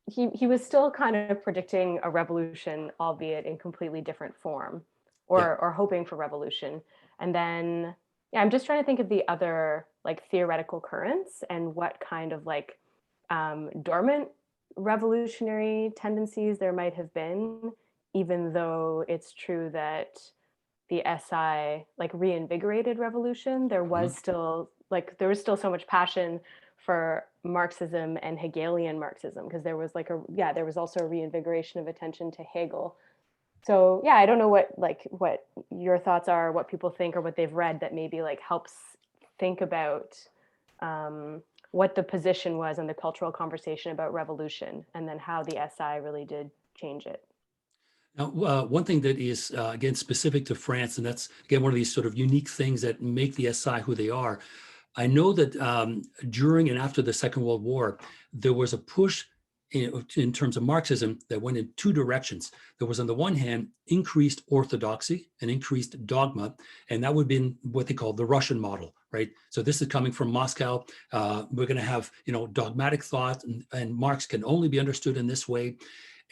he was still kind of predicting a revolution, albeit in completely different form, or hoping for revolution. And then, yeah, I'm just trying to think of the other like theoretical currents and what kind of like dormant revolutionary tendencies there might have been, even though it's true that the SI like reinvigorated revolution, there was still so much passion for Marxism and Hegelian Marxism, because there was there was also a reinvigoration of attention to Hegel. So yeah, I don't know what your thoughts are, what people think, or what they've read that maybe like helps think about what the position was in the cultural conversation about revolution, and then how the SI really did change it. Now, one thing that is, again, specific to France, and that's, again, one of these sort of unique things that make the SI who they are. I know that during and after the Second World War, there was a push in terms of Marxism that went in two directions. There was, on the one hand, increased orthodoxy and increased dogma, and that would have been what they call the Russian model, right? So this is coming from Moscow. We're going to have, dogmatic thought, and Marx can only be understood in this way.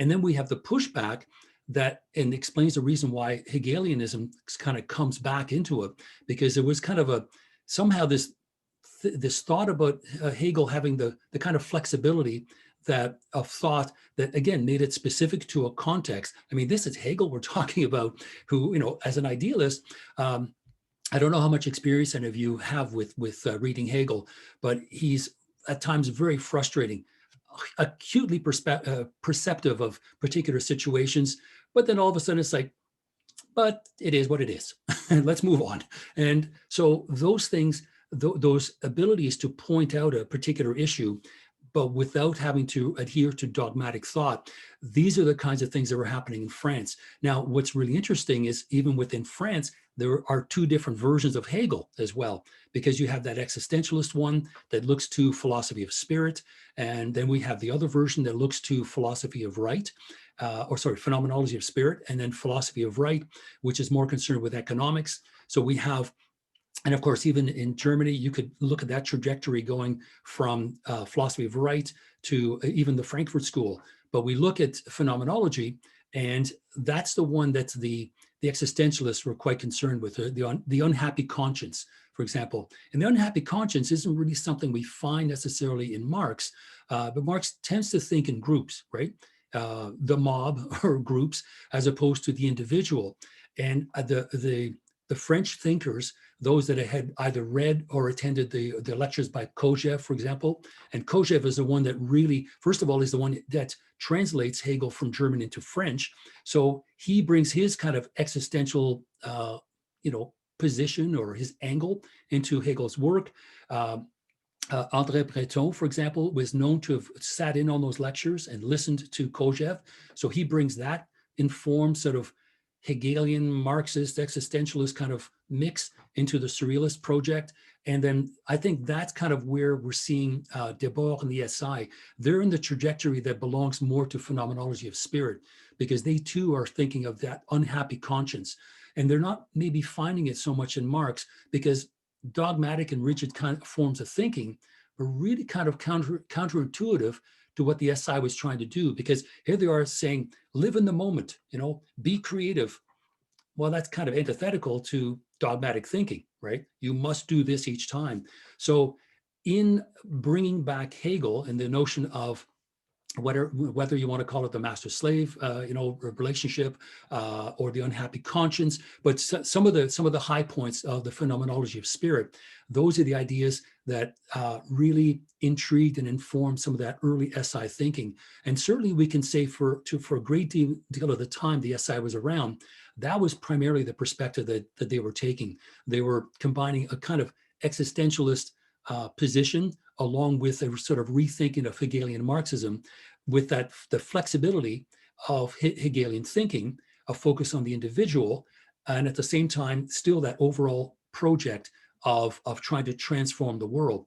And then we have the pushback and explains the reason why Hegelianism kind of comes back into it, because there was kind of somehow this thought about Hegel having the kind of flexibility of thought that, again, made it specific to a context. I mean, this is Hegel we're talking about, who, as an idealist, I don't know how much experience any of you have with reading Hegel, but he's at times very frustrating, acutely perceptive of particular situations, but then all of a sudden it's like, but it is what it is. Let's move on. And so those things, those abilities to point out a particular issue, but without having to adhere to dogmatic thought, these are the kinds of things that were happening in France. Now, what's really interesting is even within France, there are two different versions of Hegel as well, because you have that existentialist one that looks to philosophy of spirit, and then we have the other version that looks to philosophy of right, phenomenology of spirit, and then philosophy of right, which is more concerned with economics. So we have, and of course, even in Germany, you could look at that trajectory going from philosophy of right to even the Frankfurt School. But we look at phenomenology, and that's the one that's the existentialists were quite concerned with, the unhappy conscience, for example. And the unhappy conscience isn't really something we find necessarily in Marx, but Marx tends to think in groups, right? The mob or groups, as opposed to the individual. And the French thinkers, those that had either read or attended the lectures by Kojève, for example, and Kojève is the one that really, first of all, is the one that translates Hegel from German into French. So he brings his kind of existential, position or his angle into Hegel's work. André Breton, for example, was known to have sat in on those lectures and listened to Kojève. So he brings that informed sort of Hegelian, Marxist, existentialist kind of mix into the Surrealist project. And then I think that's kind of where we're seeing Debord and the SI. They're in the trajectory that belongs more to phenomenology of spirit, because they too are thinking of that unhappy conscience. And they're not maybe finding it so much in Marx, because dogmatic and rigid kind of forms of thinking are really kind of counterintuitive to what the SI was trying to do, because here they are saying, live in the moment, be creative. Well, that's kind of antithetical to dogmatic thinking, right? You must do this each time. So in bringing back Hegel and the notion of whether you want to call it the master-slave, relationship, or the unhappy conscience, but some of the high points of the phenomenology of spirit, those are the ideas that really intrigued and informed some of that early SI thinking. And certainly we can say for a great deal of the time the SI was around, that was primarily the perspective that they were taking. They were combining a kind of existentialist position along with a sort of rethinking of Hegelian Marxism, with the flexibility of Hegelian thinking, a focus on the individual, and at the same time, still that overall project of trying to transform the world,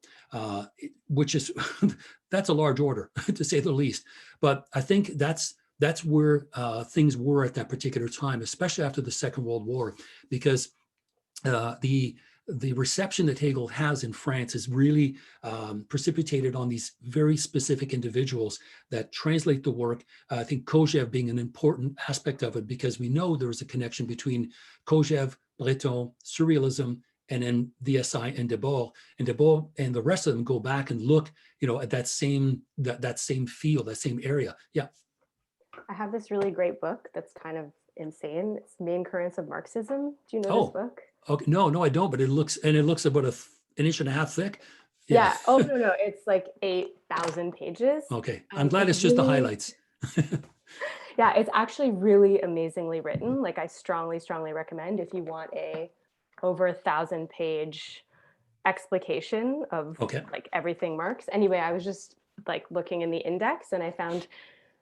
which is, that's a large order, to say the least. But I think that's where things were at that particular time, especially after the Second World War, because the the reception that Hegel has in France is really precipitated on these very specific individuals that translate the work. I think Kojève being an important aspect of it, because we know there is a connection between Kojève, Breton, Surrealism, and then VSI and Debord. And Debord and the rest of them go back and look, at that same field, that same area. Yeah. I have this really great book that's kind of insane. It's Main Currents of Marxism. Do you know this book? Okay. No, I don't. But it looks about an inch and a half thick. Yeah. Oh no, it's like 8,000 pages. Okay. I'm glad it's just the highlights. Yeah, it's actually really amazingly written. Like I strongly recommend if you want a over 1,000-page explication of like everything Marx. Anyway, I was just like looking in the index and I found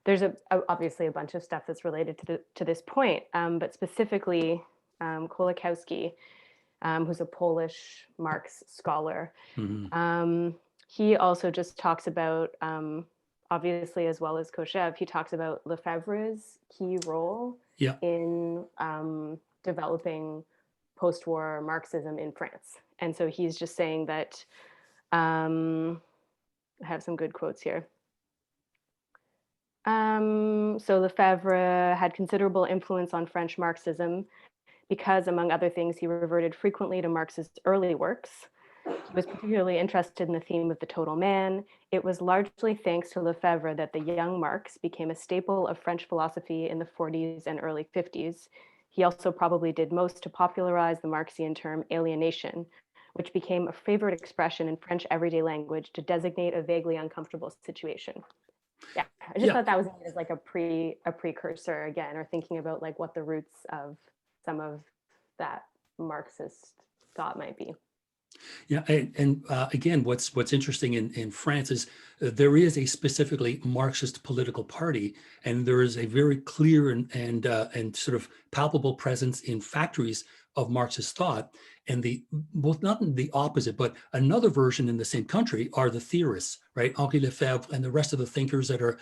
there's obviously a bunch of stuff that's related to this point, but specifically Kolakowski, who's a Polish Marx scholar. Mm-hmm. He also just talks about, obviously, as well as Kojève, he talks about Lefebvre's key role in developing post-war Marxism in France. And so he's just saying that, I have some good quotes here. So Lefebvre had considerable influence on French Marxism because, among other things, he reverted frequently to Marx's early works. He was particularly interested in the theme of the total man. It was largely thanks to Lefebvre that the young Marx became a staple of French philosophy in the 40s and early 50s. He also probably did most to popularize the Marxian term alienation, which became a favorite expression in French everyday language to designate a vaguely uncomfortable situation. Yeah, I just thought that was as like a precursor again, or thinking about like what the roots of some of that Marxist thought might be. Yeah, and again, what's interesting in France is there is a specifically Marxist political party, and there is a very clear and sort of palpable presence in factories of Marxist thought. And both not the opposite, but another version in the same country are the theorists, right? Henri Lefebvre and the rest of the thinkers that are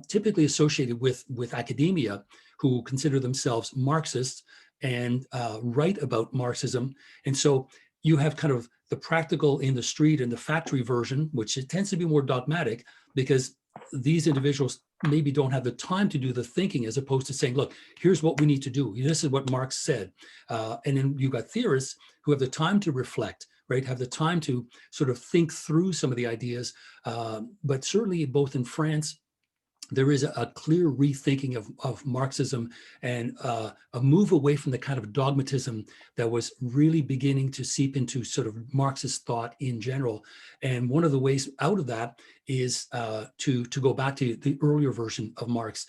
typically associated with academia, who consider themselves Marxists and write about Marxism. And so you have kind of the practical in the street and the factory version, which it tends to be more dogmatic because these individuals maybe don't have the time to do the thinking, as opposed to saying, look, here's what we need to do. This is what Marx said. And then you've got theorists who have the time to reflect, right? Have the time to sort of think through some of the ideas. But certainly both in France, there is a clear rethinking of Marxism and a move away from the kind of dogmatism that was really beginning to seep into sort of Marxist thought in general. And one of the ways out of that is to go back to the earlier version of Marx.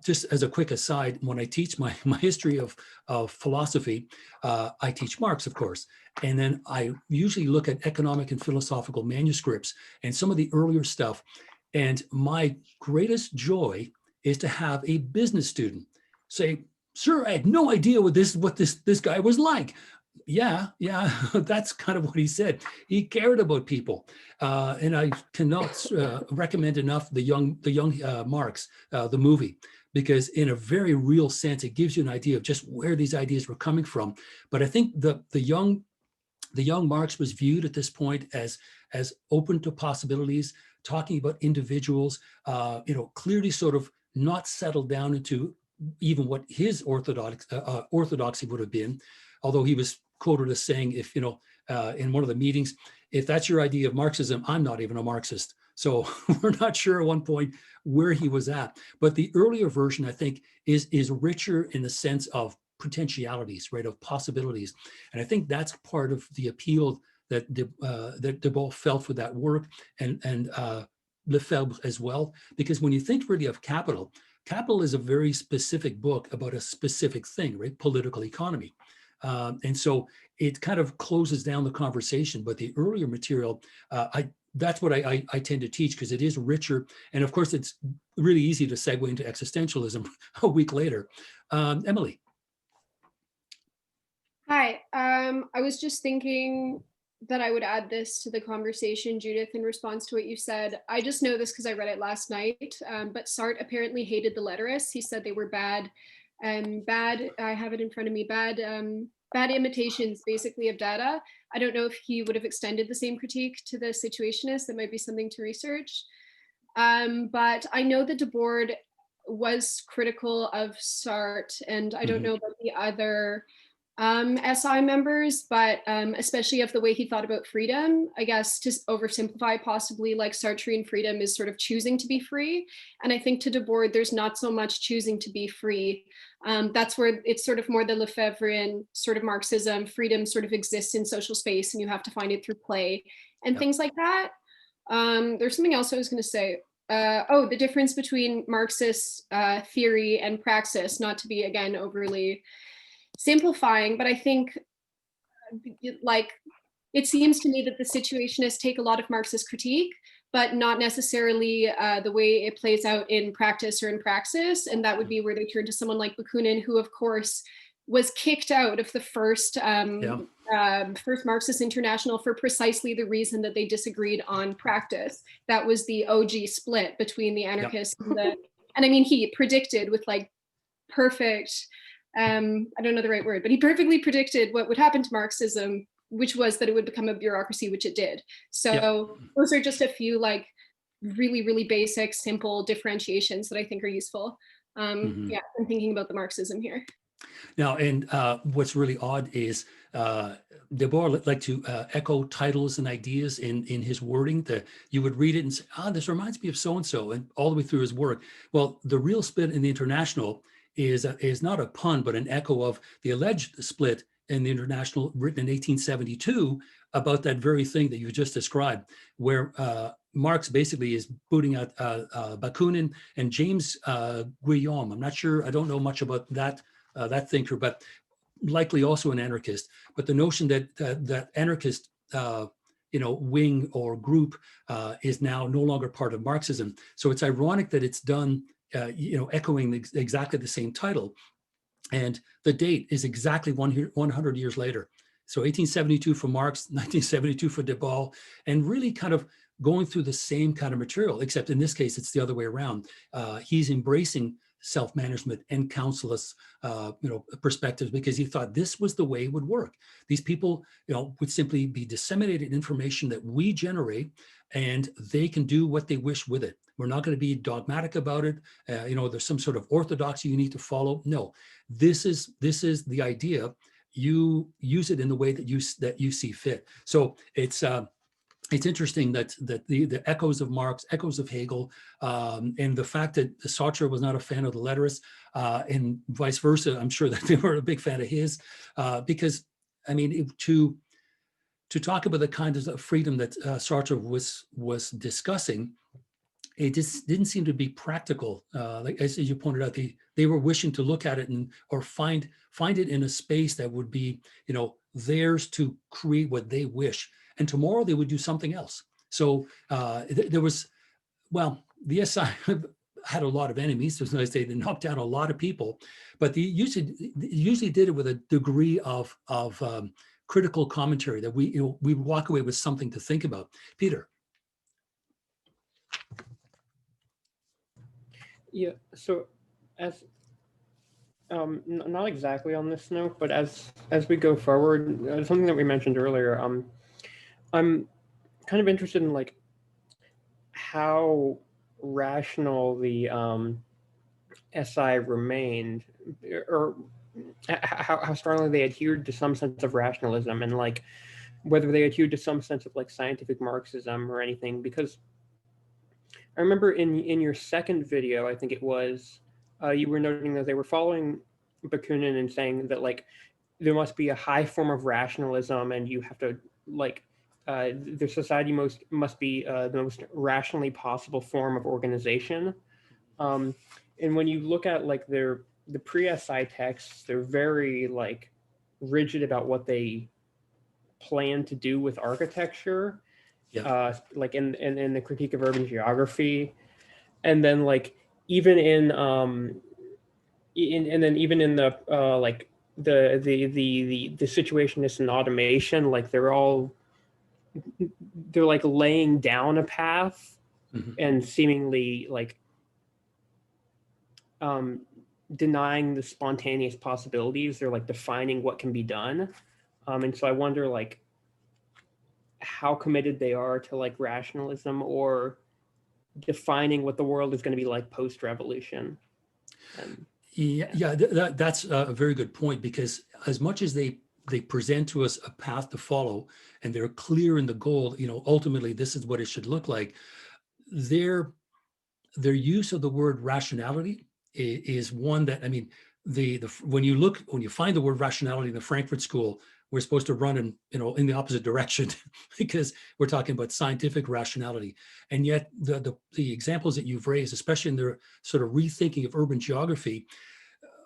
Just as a quick aside, when I teach my history of philosophy, I teach Marx, of course. And then I usually look at economic and philosophical manuscripts and some of the earlier stuff. And my greatest joy is to have a business student say, "Sir, I had no idea what this guy was like." Yeah, that's kind of what he said. He cared about people, and I cannot recommend enough the young Marx, the movie, because in a very real sense, it gives you an idea of just where these ideas were coming from. But I think the young Marx was viewed at this point as open to possibilities, talking about individuals, clearly sort of not settled down into even what his orthodoxy would have been, although he was quoted as saying, if in one of the meetings, if that's your idea of Marxism, I'm not even a Marxist. So we're not sure at one point where he was at. But the earlier version, I think, is richer in the sense of potentialities, right, of possibilities. And I think that's part of the appeal that Debord felt for that work, and Lefebvre as well. Because when you think really of Capital is a very specific book about a specific thing, right, political economy. And so it kind of closes down the conversation. But the earlier material, that's what I tend to teach, because it is richer. And of course, it's really easy to segue into existentialism a week later. Emily. Hi, I was just thinking that I would add this to the conversation, Judith, in response to what you said. I just know this because I read it last night, but Sartre apparently hated the letterists. He said they were bad bad, I have it in front of me, bad imitations basically of data. I don't know if he would have extended the same critique to the Situationists. That might be something to research. But I know that Debord was critical of Sartre, and I don't know about the other SI members, but especially of the way he thought about freedom. I guess to oversimplify, possibly like Sartrean freedom is sort of choosing to be free. And I think to Debord, there's not so much choosing to be free. That's where it's sort of more the Lefebvrean sort of Marxism. Freedom sort of exists in social space and you have to find it through play and things like that. There's something else I was going to say. Oh, the difference between Marxist theory and praxis, not to be, again, overly simplifying, but I think like it seems to me that the Situationists take a lot of Marxist critique, but not necessarily the way it plays out in practice or in praxis. And that would be where they turn to someone like Bakunin, who of course was kicked out of the first Marxist International for precisely the reason that they disagreed on practice. That was the OG split between the anarchists and the, and I mean, he predicted with like perfect, I don't know the right word, but he perfectly predicted what would happen to Marxism, which was that it would become a bureaucracy, which it did. So those are just a few like really, really basic, simple differentiations that I think are useful. Yeah, I'm thinking about the Marxism here. Now, and what's really odd is Debord liked to echo titles and ideas in his wording. That you would read it and say, this reminds me of so-and-so, and all the way through his work. Well, the real split in the International is not a pun, but an echo of the alleged split in the International written in 1872 about that very thing that you just described, where Marx basically is booting out Bakunin and James Guillaume. I'm not sure, I don't know much about that thinker, but likely also an anarchist. But the notion that that anarchist wing or group is now no longer part of Marxism. So it's ironic that it's done echoing exactly the same title. And the date is exactly 100 years later. So 1872 for Marx, 1972 for Debord, and really kind of going through the same kind of material, except in this case, it's the other way around. He's embracing self-management and counselor's perspectives, because he thought this was the way it would work. These people would simply be disseminated information that we generate, and they can do what they wish with it. We're not going to be dogmatic about it. There's some sort of orthodoxy you need to follow. No, this is the idea. You use it in the way that you see fit. So it's interesting that the echoes of Marx, echoes of Hegel, and the fact that Sartre was not a fan of the letterists, and vice versa. I'm sure that they were a big fan of his, because I mean, to talk about the kind of freedom that Sartre was discussing, it just didn't seem to be practical. Like as you pointed out, they were wishing to look at it or find it in a space that would be theirs to create what they wish. And tomorrow they would do something else. So there was, well, the SI had a lot of enemies. So they knocked down a lot of people, but they usually did it with a degree of critical commentary that we walk away with something to think about. Peter. Yeah. So as not exactly on this note, but as we go forward, something that we mentioned earlier, I'm kind of interested in like how rational the SI remained, or how strongly they adhered to some sense of rationalism, and like whether they adhered to some sense of like scientific Marxism or anything. Because I remember in your second video, I think it was, you were noting that they were following Bakunin and saying that like there must be a high form of rationalism, and you have to like the society must be the most rationally possible form of organization. And when you look at like the pre-SI texts, they're very like rigid about what they plan to do with architecture. Yeah. Like in the Critique of Urban Geography, and then like even in the like the Situationists in automation, like they're like laying down a path and seemingly like denying the spontaneous possibilities. They're like defining what can be done. And so I wonder like how committed they are to like rationalism or defining what the world is going to be like post-revolution. That's a very good point, because as much as they present to us a path to follow and they're clear in the goal, ultimately this is what it should look like. Their use of the word rationality is one that, I mean, when you find the word rationality in the Frankfurt School, we're supposed to run in the opposite direction because we're talking about scientific rationality. And yet the examples that you've raised, especially in their sort of rethinking of urban geography,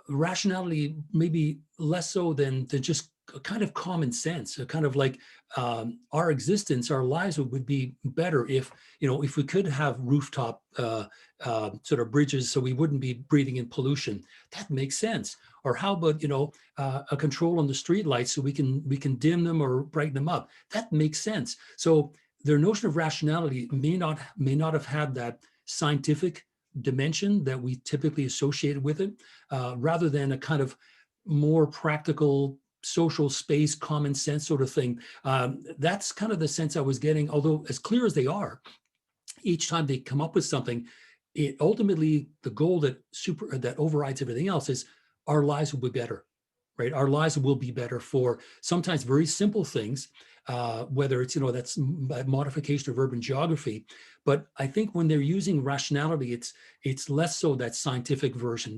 rationality maybe less so than just a kind of common sense, a kind of like our existence, our lives would be better if we could have rooftop sort of bridges so we wouldn't be breathing in pollution. That makes sense. Or how about a control on the street lights so we can dim them or brighten them up? That makes sense. So their notion of rationality may not have had that scientific dimension that we typically associated with it, rather than a kind of more practical social space, common sense sort of thing. That's kind of the sense I was getting, although as clear as they are, each time they come up with something, it ultimately, the goal that overrides everything else is our lives will be better, right? Our lives will be better for sometimes very simple things, whether it's, that's modification of urban geography. But I think when they're using rationality, it's less so that scientific version,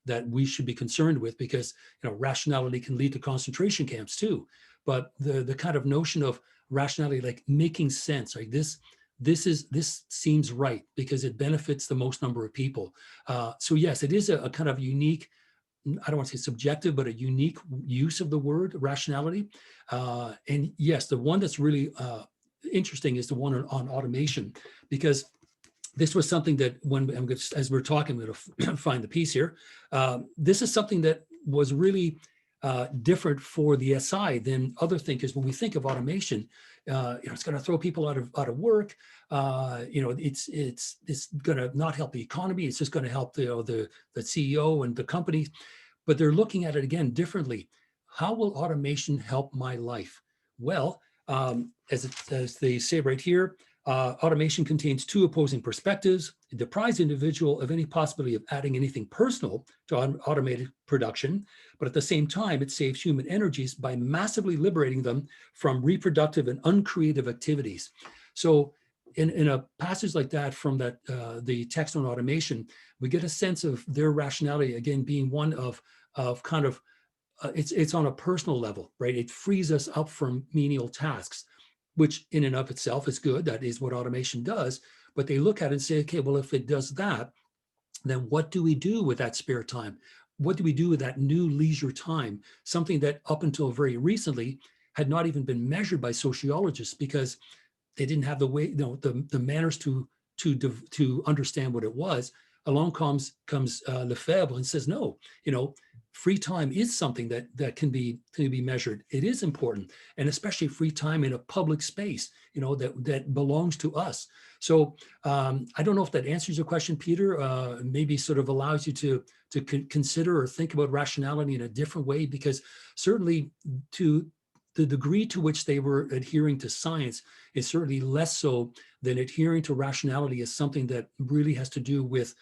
that we should be concerned with, because, rationality can lead to concentration camps too. But the kind of notion of rationality, like making sense, like this seems right because it benefits the most number of people. So yes, it is a kind of unique, I don't want to say subjective, but a unique use of the word rationality. And yes, the one that's really interesting is the one on automation, because this was something that as we're talking, I'm going to find the piece here. This is something that was really different for the SI than other thinkers. When we think of automation, it's going to throw people out of work. It's going to not help the economy. It's just going to help the CEO and the company. But they're looking at it again differently. How will automation help my life? Well, as they say right here, automation contains two opposing perspectives. It deprives the individual of any possibility of adding anything personal to automated production, but at the same time, it saves human energies by massively liberating them from reproductive and uncreative activities. So in a passage like that from the text on automation, we get a sense of their rationality, again, being one of kind of, it's on a personal level, right? It frees us up from menial tasks, which in and of itself is good. That is what automation does. But they look at it and say, okay, well, if it does that, then what do we do with that spare time? What do we do with that new leisure time? Something that up until very recently had not even been measured by sociologists because they didn't have the way, the manners to understand what it was. Along comes Lefebvre and says, no, free time is something that can be measured. It is important, and especially free time in a public space, that belongs to us. So I don't know if that answers your question, Peter. Maybe sort of allows you to consider or think about rationality in a different way, because certainly to the degree to which they were adhering to science is certainly less so than adhering to rationality as something that really has to do with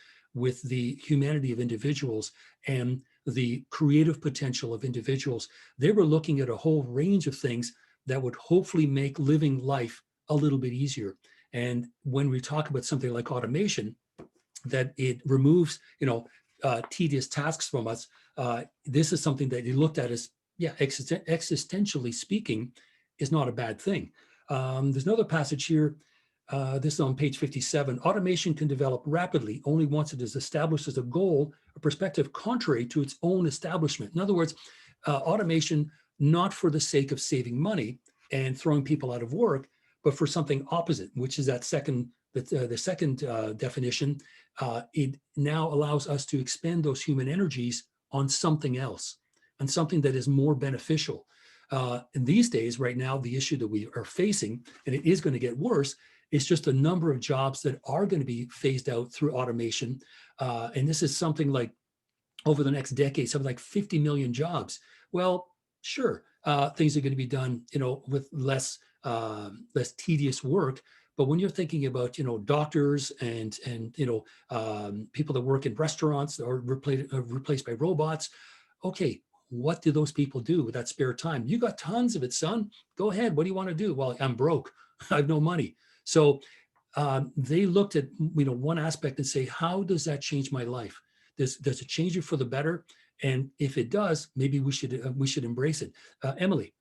the humanity of individuals and the creative potential of individuals. They were looking at a whole range of things that would hopefully make living life a little bit easier. And when we talk about something like automation, that it removes, tedious tasks from us, this is something that he looked at as, existentially speaking, is not a bad thing. There's another passage here. This is on page 57. Automation can develop rapidly only once it is established as a goal, a perspective contrary to its own establishment. In other words, automation not for the sake of saving money and throwing people out of work, but for something opposite, which is the second definition. It now allows us to expend those human energies on something else, on something that is more beneficial. In these days, right now, the issue that we are facing, and it is going to get worse, is just a number of jobs that are going to be phased out through automation. And this is something like over the next decade, something like 50 million jobs. Well, sure, things are going to be done, with less tedious work. But when you're thinking about, doctors and people that work in restaurants or replaced by robots, okay, what do those people do with that spare time? You got tons of it, son. Go ahead. What do you want to do? Well, I'm broke. I have no money. So they looked at one aspect and say, how does that change my life? Does it change it for the better? And if it does, maybe we should embrace it. Emily.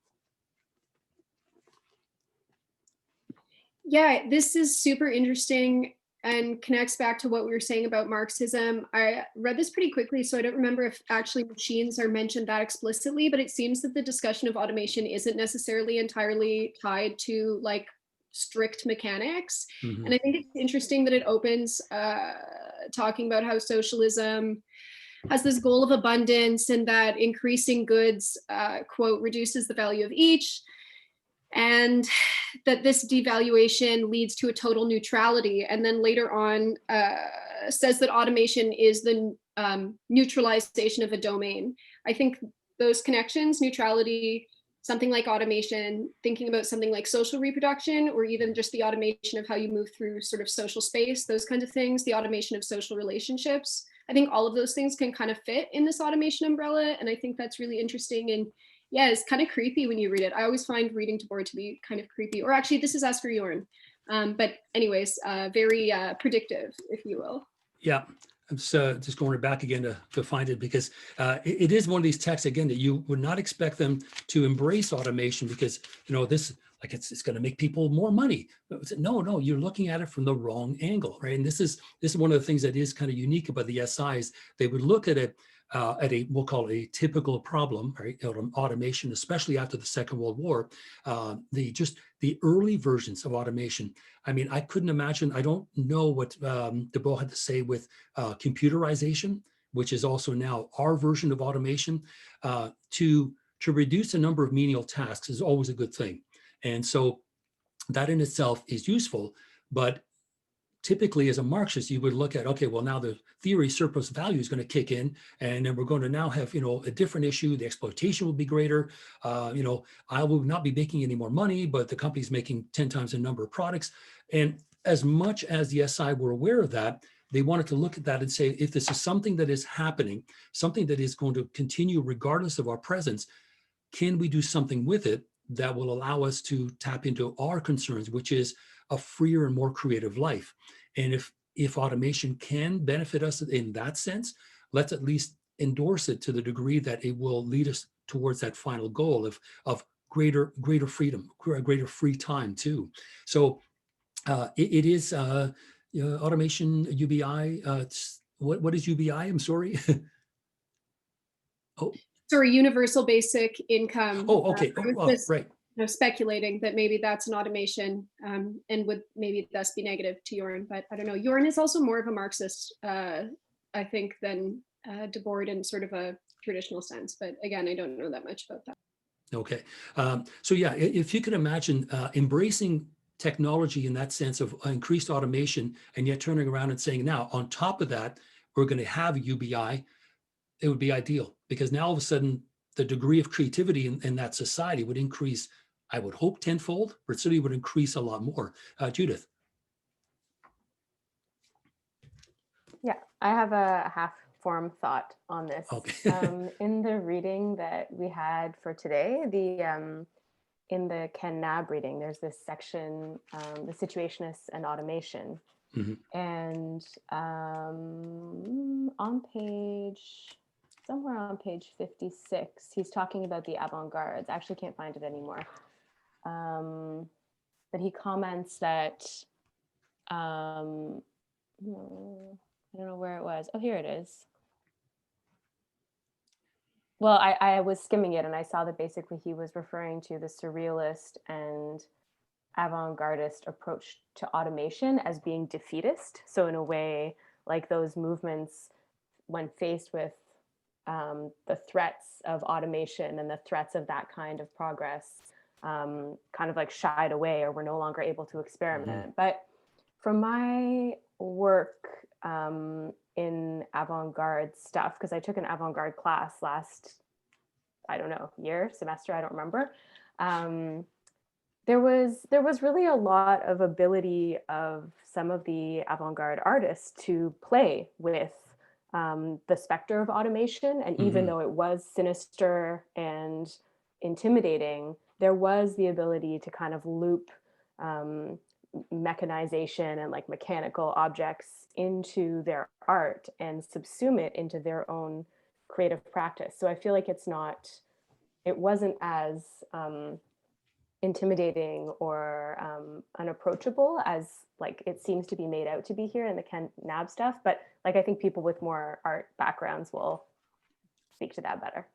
Yeah, this is super interesting and connects back to what we were saying about Marxism. I read this pretty quickly, so I don't remember if actually machines are mentioned that explicitly, but it seems that the discussion of automation isn't necessarily entirely tied to like strict mechanics. Mm-hmm. And I think it's interesting that it opens talking about how socialism has this goal of abundance and that increasing goods, quote, reduces the value of each, and that this devaluation leads to a total neutrality. And then later on says that automation is the neutralization of a domain. I think those connections, neutrality, something like automation, thinking about something like social reproduction, or even just the automation of how you move through sort of social space, those kinds of things, the automation of social relationships. I think all of those things can kind of fit in this automation umbrella. And I think that's really interesting. And yeah, it's kind of creepy when you read it. I always find reading DeBoer to be kind of creepy. Or actually, this is Ask for Jorn. But anyways, very predictive, if you will. Yeah, I'm just going back again to find it, because it is one of these texts, again, that you would not expect them to embrace automation because, this, like it's going to make people more money. No, you're looking at it from the wrong angle, right? And this is one of the things that is kind of unique about the SIs. They would look at it we'll call it a typical problem, right? Automation, especially after the Second World War, the early versions of automation. I mean, I couldn't imagine, I don't know what DeBoer had to say with computerization, which is also now our version of automation. To reduce the number of menial tasks is always a good thing. And so that in itself is useful, but typically as a Marxist, you would look at, okay, well, now the theory surplus value is going to kick in, and then we're going to now have, a different issue. The exploitation will be greater. I will not be making any more money, but the company's making 10 times the number of products. And as much as the SI were aware of that, they wanted to look at that and say, if this is something that is happening, something that is going to continue regardless of our presence, can we do something with it that will allow us to tap into our concerns, which is a freer and more creative life? And if automation can benefit us in that sense, let's at least endorse it to the degree that it will lead us towards that final goal of greater freedom, greater free time too. So it is automation, UBI. What is UBI? I'm sorry. Oh. Sorry, universal basic income. Oh, okay. Right. Speculating that maybe that's an automation and would maybe thus be negative to Jorn, but I don't know. Jorn is also more of a Marxist, I think, than DeBoer in sort of a traditional sense. But again, I don't know that much about that. Okay. So yeah, if you can imagine embracing technology in that sense of increased automation, and yet turning around and saying, now on top of that, we're going to have UBI, it would be ideal, because now all of a sudden the degree of creativity in that society would increase, I would hope tenfold, but certainly would increase a lot more. Judith. Yeah, I have a half form thought on this. Okay. In the reading that we had for today, in the Ken Nab reading, there's this section, the situationists and automation. Mm-hmm. And somewhere on page 56, he's talking about the avant-gardes. I actually can't find it anymore. But he comments that, I don't know where it was. Oh, here it is. Well, I was skimming it and I saw that basically he was referring to the surrealist and avant-gardist approach to automation as being defeatist. So in a way, like those movements, when faced with the threats of automation and the threats of that kind of progress, kind of like shied away or were no longer able to experiment. Mm-hmm. But from my work in avant-garde stuff, because I took an avant-garde class last, I don't know, semester, I don't remember. There was really a lot of ability of some of the avant-garde artists to play with the specter of automation. And even though it was sinister and intimidating, there was the ability to kind of loop mechanization and like mechanical objects into their art and subsume it into their own creative practice. So I feel like it wasn't as intimidating or unapproachable as like it seems to be made out to be here in the Ken Nab stuff. But like, I think people with more art backgrounds will speak to that better.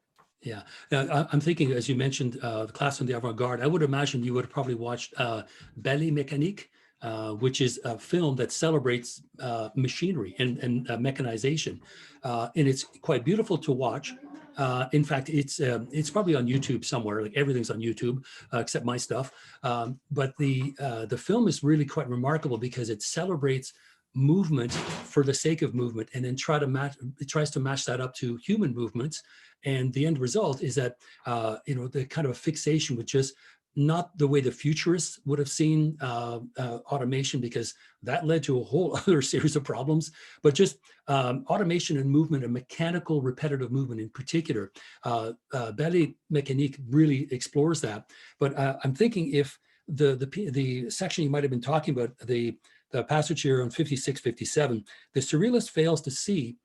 Yeah, I'm thinking, as you mentioned, the class on the avant-garde, I would imagine you would have probably watched Belle Mécanique, which is a film that celebrates machinery and mechanization. And it's quite beautiful to watch. In fact, it's probably on YouTube somewhere, like everything's on YouTube, except my stuff. But the film is really quite remarkable because it celebrates movement for the sake of movement, and then it tries to match that up to human movements. And the end result is that, the kind of a fixation with just not the way the futurists would have seen automation, because that led to a whole other series of problems, but just automation and movement, and mechanical repetitive movement in particular. Belle Mécanique really explores that. But I'm thinking if the section you might have been talking about, the passage here on 56, 57, the surrealist fails to see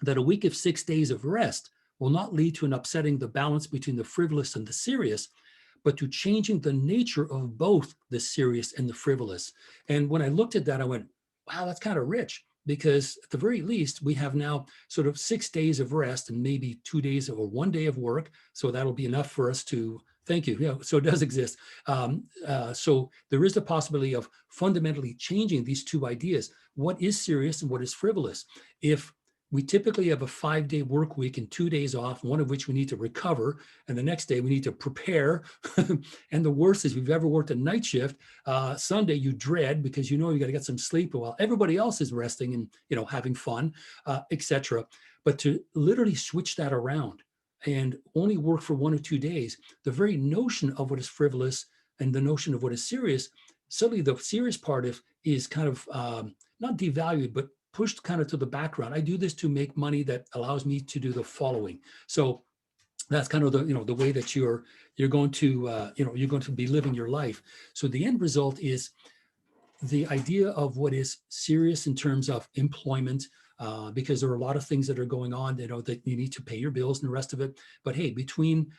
that a week of 6 days of rest will not lead to an upsetting the balance between the frivolous and the serious, but to changing the nature of both the serious and the frivolous. And when I looked at that, I went, wow, that's kind of rich, because at the very least, we have now sort of 6 days of rest and maybe 2 days or 1 day of work. So that'll be enough for us to, thank you. Yeah, so it does exist. So there is the possibility of fundamentally changing these two ideas. What is serious and what is frivolous? If we typically have a 5-day work week and 2 days off, one of which we need to recover, and the next day we need to prepare. And the worst is, if you've ever worked a night shift, Sunday you dread because you got to get some sleep while everybody else is resting and having fun, etc. But to literally switch that around and only work for 1 or 2 days, the very notion of what is frivolous and the notion of what is serious, suddenly the serious part is kind of not devalued, but pushed kind of to the background. I do this to make money that allows me to do the following. So that's kind of the way that you're going to be living your life. So the end result is the idea of what is serious in terms of employment, because there are a lot of things that are going on, that you need to pay your bills and the rest of it. But hey, between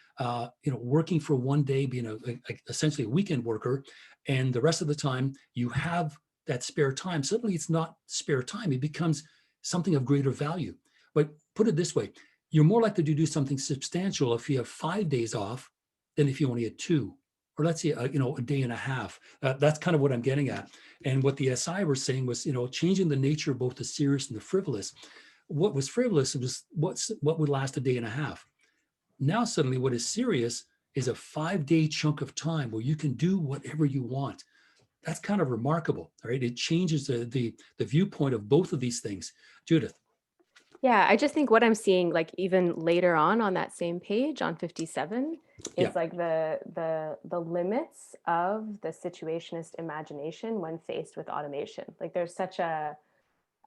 working for 1 day, being essentially a weekend worker, and the rest of the time you have that spare time, suddenly it's not spare time, it becomes something of greater value. But put it this way, you're more likely to do something substantial if you have 5 days off than if you only had 2, or let's say a day and a half. That's kind of what I'm getting at. And what the SI were saying was, changing the nature of both the serious and the frivolous. What was frivolous was what would last a day and a half. Now suddenly what is serious is a 5-day chunk of time where you can do whatever you want. That's kind of remarkable, right? It changes the viewpoint of both of these things. Judith. Yeah, I just think what I'm seeing, like even later on that same page on 57, is like the limits of the situationist imagination when faced with automation. Like there's such a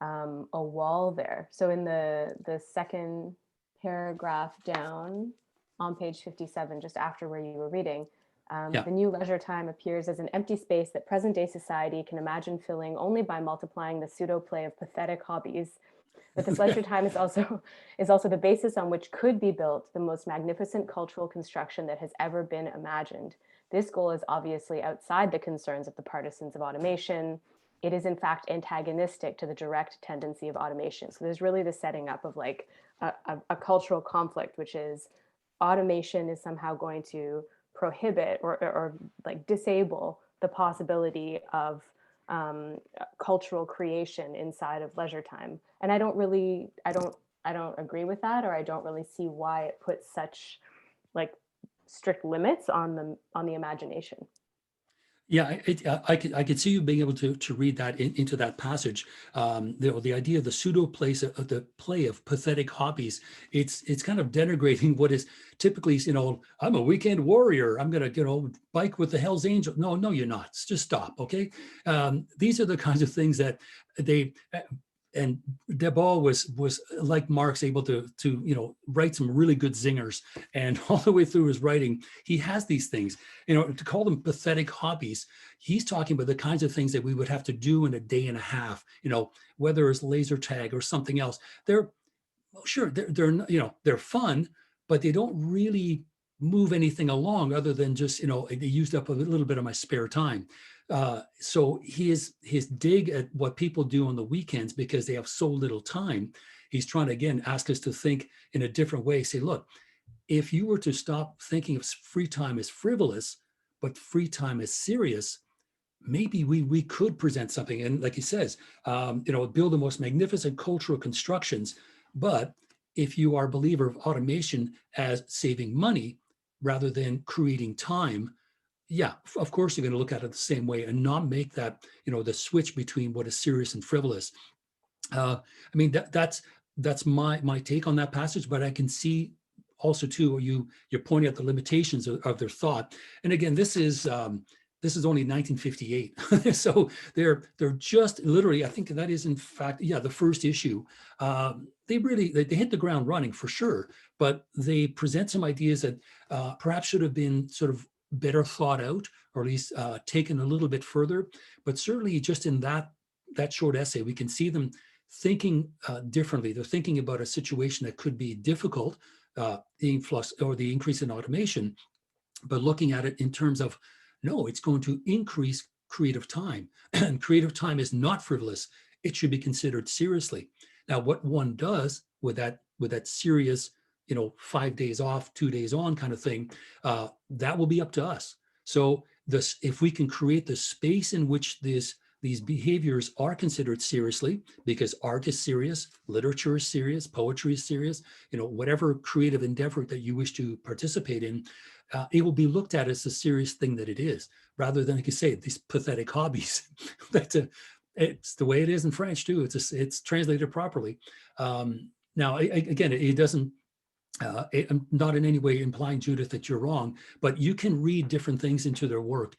wall there. So in the second paragraph down on page 57, just after where you were reading, the new leisure time appears as an empty space that present-day society can imagine filling only by multiplying the pseudo-play of pathetic hobbies. But this leisure time is also the basis on which could be built the most magnificent cultural construction that has ever been imagined. This goal is obviously outside the concerns of the partisans of automation. It is in fact antagonistic to the direct tendency of automation. So there's really the setting up of like a cultural conflict, which is automation is somehow going to prohibit or like disable the possibility of cultural creation inside of leisure time. And I don't agree with that, or I don't really see why it puts such like strict limits on the imagination. Yeah, I could see you being able to read that into that passage. The idea of the pseudo place of the play of pathetic hobbies. It's kind of denigrating what is typically, I'm a weekend warrior. I'm gonna bike with the Hell's Angel. No, no, you're not. Just stop, okay? These are the kinds of things that they. And Debord was like Marx, able to write some really good zingers, and all the way through his writing, he has these things. To call them pathetic hobbies, he's talking about the kinds of things that we would have to do in a day and a half. Whether it's laser tag or something else. They're sure they're fun, but they don't really move anything along other than just they used up a little bit of my spare time. So his dig at what people do on the weekends because they have so little time, he's trying to again ask us to think in a different way. Say, look, if you were to stop thinking of free time as frivolous, but free time as serious, maybe we could present something. And like he says, build the most magnificent cultural constructions. But if you are a believer of automation as saving money rather than creating time, yeah, of course you're going to look at it the same way and not make that, the switch between what is serious and frivolous. I mean, that's my take on that passage, but I can see also too, you're pointing out the limitations of their thought. And again, this is only 1958. So they're just literally, I think that is in fact, yeah, the first issue. They hit the ground running for sure, but they present some ideas that perhaps should have been sort of better thought out, or at least taken a little bit further. But certainly just in that short essay, we can see them thinking differently. They're thinking about a situation that could be difficult, the influx or the increase in automation, but looking at it in terms of, no, it's going to increase creative time. And creative time is not frivolous. It should be considered seriously. Now, what one does with that serious, 5 days off, 2 days on kind of thing, that will be up to us. So if we can create the space in which these behaviors are considered seriously, because art is serious, literature is serious, poetry is serious, whatever creative endeavor that you wish to participate in, it will be looked at as the serious thing that it is, rather than, like you say, these pathetic hobbies. It's the way it is in French too. It's translated properly. Now, again, it doesn't. I'm not in any way implying, Judith, that you're wrong, but you can read different things into their work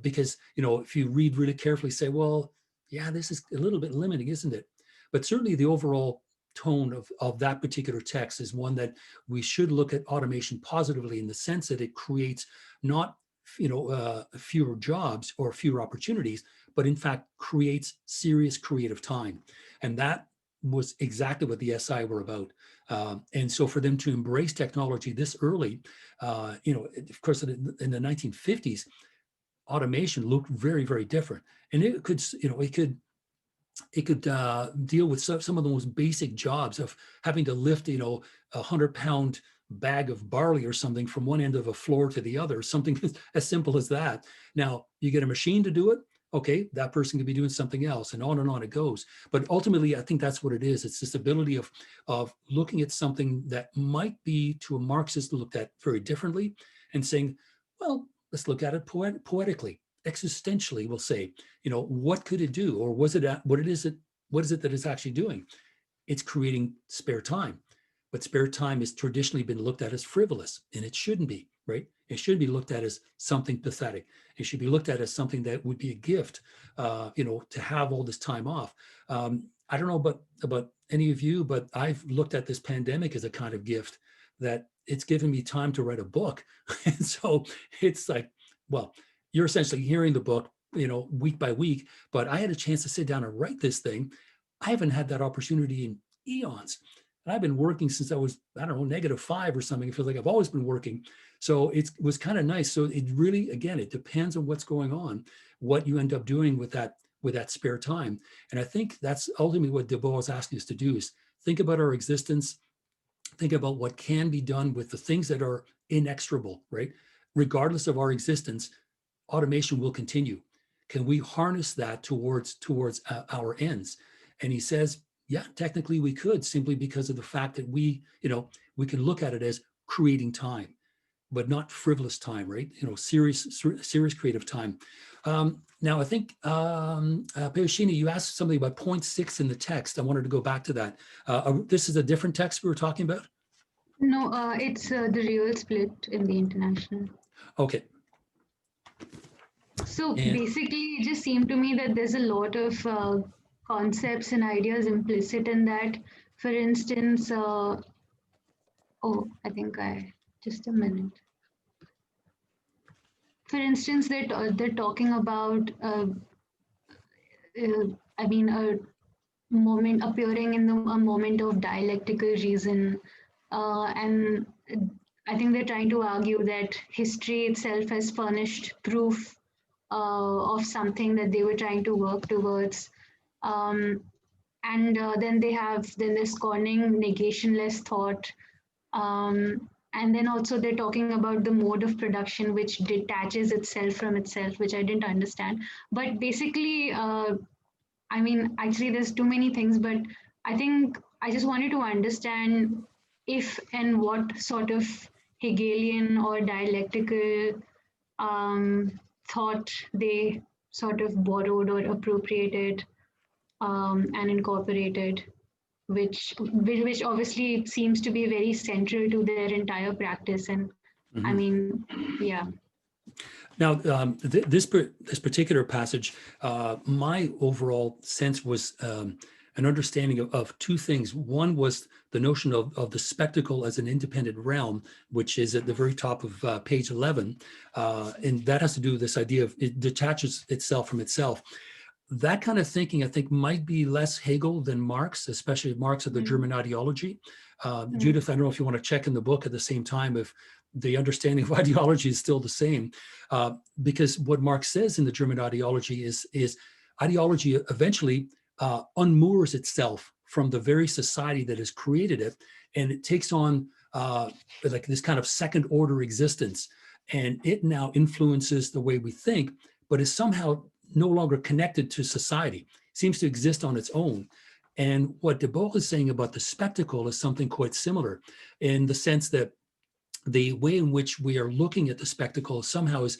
because, if you read really carefully, say, well, yeah, this is a little bit limiting, isn't it? But certainly the overall tone of that particular text is one that we should look at automation positively, in the sense that it creates not fewer jobs or fewer opportunities, but in fact creates serious creative time. And that was exactly what the SI were about. And so for them to embrace technology this early, of course, in the 1950s, automation looked very, very different. And it could deal with some of the most basic jobs of having to lift, 100-pound bag of barley or something from one end of a floor to the other, something as simple as that. Now, you get a machine to do it. Okay, that person could be doing something else, and on it goes. But ultimately, I think that's what it is. It's this ability of looking at something that might be, to a Marxist, looked at very differently, and saying, well, let's look at it poetically, existentially. We'll say, what could it do, or what is it that it's actually doing? It's creating spare time. But spare time has traditionally been looked at as frivolous, and it shouldn't be, right? It should be looked at as something pathetic. It should be looked at as something that would be a gift, to have all this time off. I don't know about any of you, but I've looked at this pandemic as a kind of gift, that it's given me time to write a book. And so it's like, well, you're essentially hearing the book, week by week, but I had a chance to sit down and write this thing. I haven't had that opportunity in eons. And I've been working since I was, I don't know, -5 or something. It feels like I've always been working. So it was kind of nice. So it really, again, it depends on what's going on, what you end up doing with that spare time. And I think that's ultimately what Debord is asking us to do, is think about our existence, think about what can be done with the things that are inexorable, right? Regardless of our existence, automation will continue. Can we harness that towards our ends? And he says, yeah, technically we could, simply because of the fact that we can look at it as creating time. but not frivolous time, right? You know, serious creative time. Now, I think, Peyushini, you asked something about 0.6 in the text. I wanted to go back to that. This is a different text we were talking about? No, it's the real split in the international. Okay. So And- basically, it just seemed to me that there's a lot of concepts and ideas implicit in that. For instance, I think just a minute. For instance, they're talking about, I mean, a moment appearing in a moment of dialectical reason, and I think they're trying to argue that history itself has furnished proof of something that they were trying to work towards. And then they're scorning negationless thought. And then also they're talking about the mode of production which detaches itself from itself, which I didn't understand. But basically, I mean, actually, there's too many things, but I think I just wanted to understand if and what sort of Hegelian or dialectical thought they sort of borrowed or appropriated and incorporated, which obviously seems to be very central to their entire practice. And I mean, yeah. Now, this particular passage, my overall sense was an understanding of two things. One was the notion of the spectacle as an independent realm, which is at the very top of page 11. And that has to do with this idea of it detaches itself from itself. That kind of thinking, I think, might be less Hegel than Marx, especially Marx of the German ideology. Judith, I don't know if you want to check in the book at the same time if the understanding of ideology is still the same, because what Marx says in the German ideology is ideology eventually unmoors itself from the very society that has created it, and it takes on like this kind of second order existence, and it now influences the way we think, but is somehow no longer connected to society, seems to exist on its own. And what de Boer is saying about the spectacle is something quite similar, in the sense that the way in which we are looking at the spectacle somehow is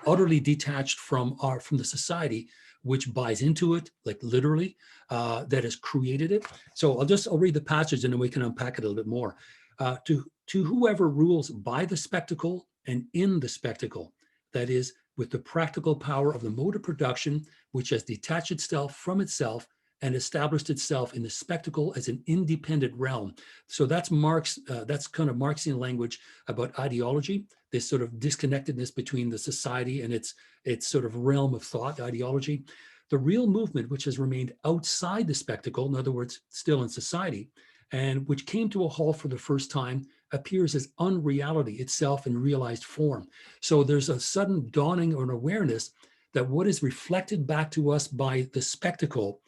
utterly detached from the society, which buys into it, like literally, that has created it. So I'll read the passage and then we can unpack it a little bit more. To whoever rules by the spectacle and in the spectacle, that is, with the practical power of the mode of production, which has detached itself from itself and established itself in the spectacle as an independent realm. So that's Marx, that's kind of Marxian language about ideology, this sort of disconnectedness between the society and its sort of realm of thought, ideology. The real movement, which has remained outside the spectacle, in other words, still in society, and which came to a halt for the first time, appears as unreality itself in realized form. So there's a sudden dawning or an awareness that what is reflected back to us by the spectacle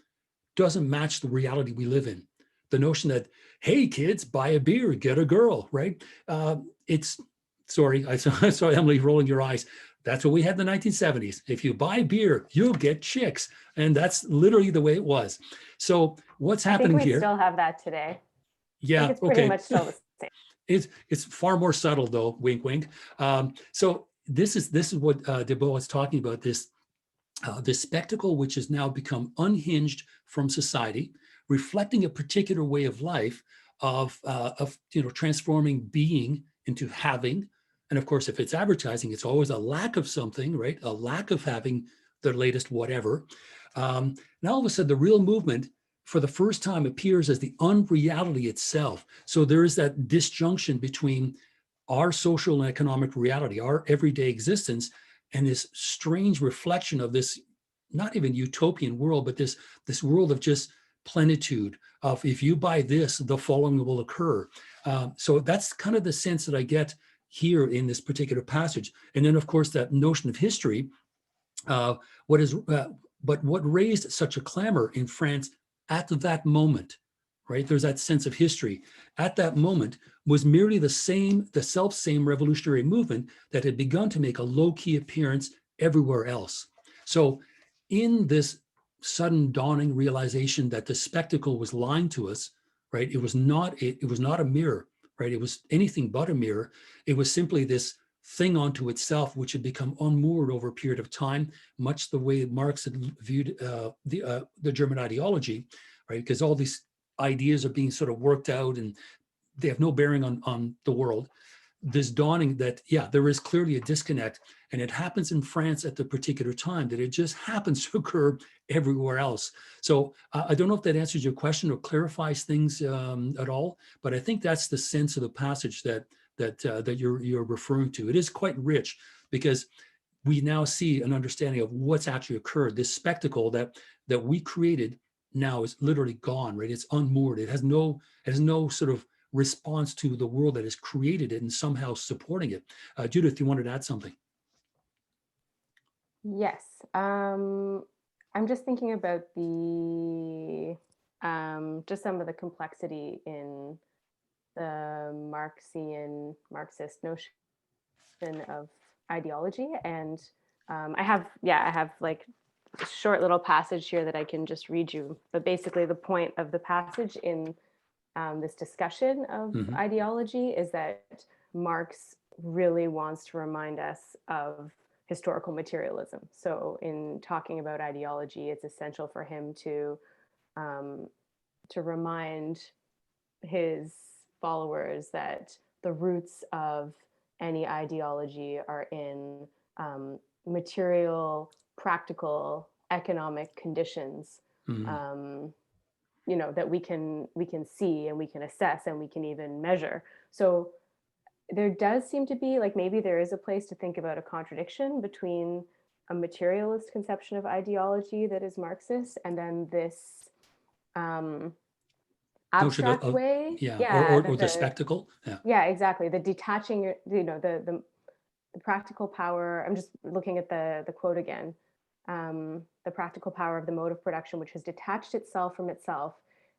doesn't match the reality we live in. The notion that, hey kids, buy a beer, get a girl, right? Sorry, I saw Emily rolling your eyes. That's what we had in the 1970s. If you buy beer, you'll get chicks. And that's literally the way it was. So what's happening I think we here? still have that today. Yeah, I think it's pretty much still the same. It's far more subtle though, wink, wink. So this is what de Boer is talking about, this spectacle which has now become unhinged from society, reflecting a particular way of life of transforming being into having. And of course, if it's advertising, it's always a lack of something, right? A lack of having the latest whatever. Now all of a sudden, the real movement for the first time appears as the unreality itself. So there is that disjunction between our social and economic reality, our everyday existence, and this strange reflection of this, not even utopian world, but this world of just plenitude of, if you buy this, the following will occur. So that's kind of the sense that I get here in this particular passage. And then of course, that notion of history, but what raised such a clamor in France at that moment, right? There's that sense of history. At that moment was merely the self-same revolutionary movement that had begun to make a low-key appearance everywhere else. So in this sudden dawning realization that the spectacle was lying to us, right? It was not a mirror, right? It was anything but a mirror. It was simply this thing onto itself, which had become unmoored over a period of time, much the way Marx had viewed the German ideology, right? Because all these ideas are being sort of worked out and they have no bearing on the world. This dawning that, yeah, there is clearly a disconnect, and it happens in France at the particular time, that it just happens to occur everywhere else. So I don't know if that answers your question or clarifies things at all, but I think that's the sense of the passage that you're referring to. It is quite rich because we now see an understanding of what's actually occurred. This spectacle that we created now is literally gone, right? It's unmoored. It has no sort of response to the world that has created it and somehow supporting it. Judith, you wanted to add something? Yes. I'm just thinking about the just some of the complexity in the Marxist notion of ideology. And I have like a short little passage here that I can just read you. But basically the point of the passage in this discussion of ideology is that Marx really wants to remind us of historical materialism. So in talking about ideology, it's essential for him to remind his followers that the roots of any ideology are in material, practical, economic conditions. You know, that we can see and we can assess and we can even measure. So there does seem to be, like, maybe there is a place to think about a contradiction between a materialist conception of ideology that is Marxist and then this abstract way. Or the spectacle. Yeah, exactly. The detaching, you know, the practical power. I'm just looking at the quote again. The practical power of the mode of production, which has detached itself from itself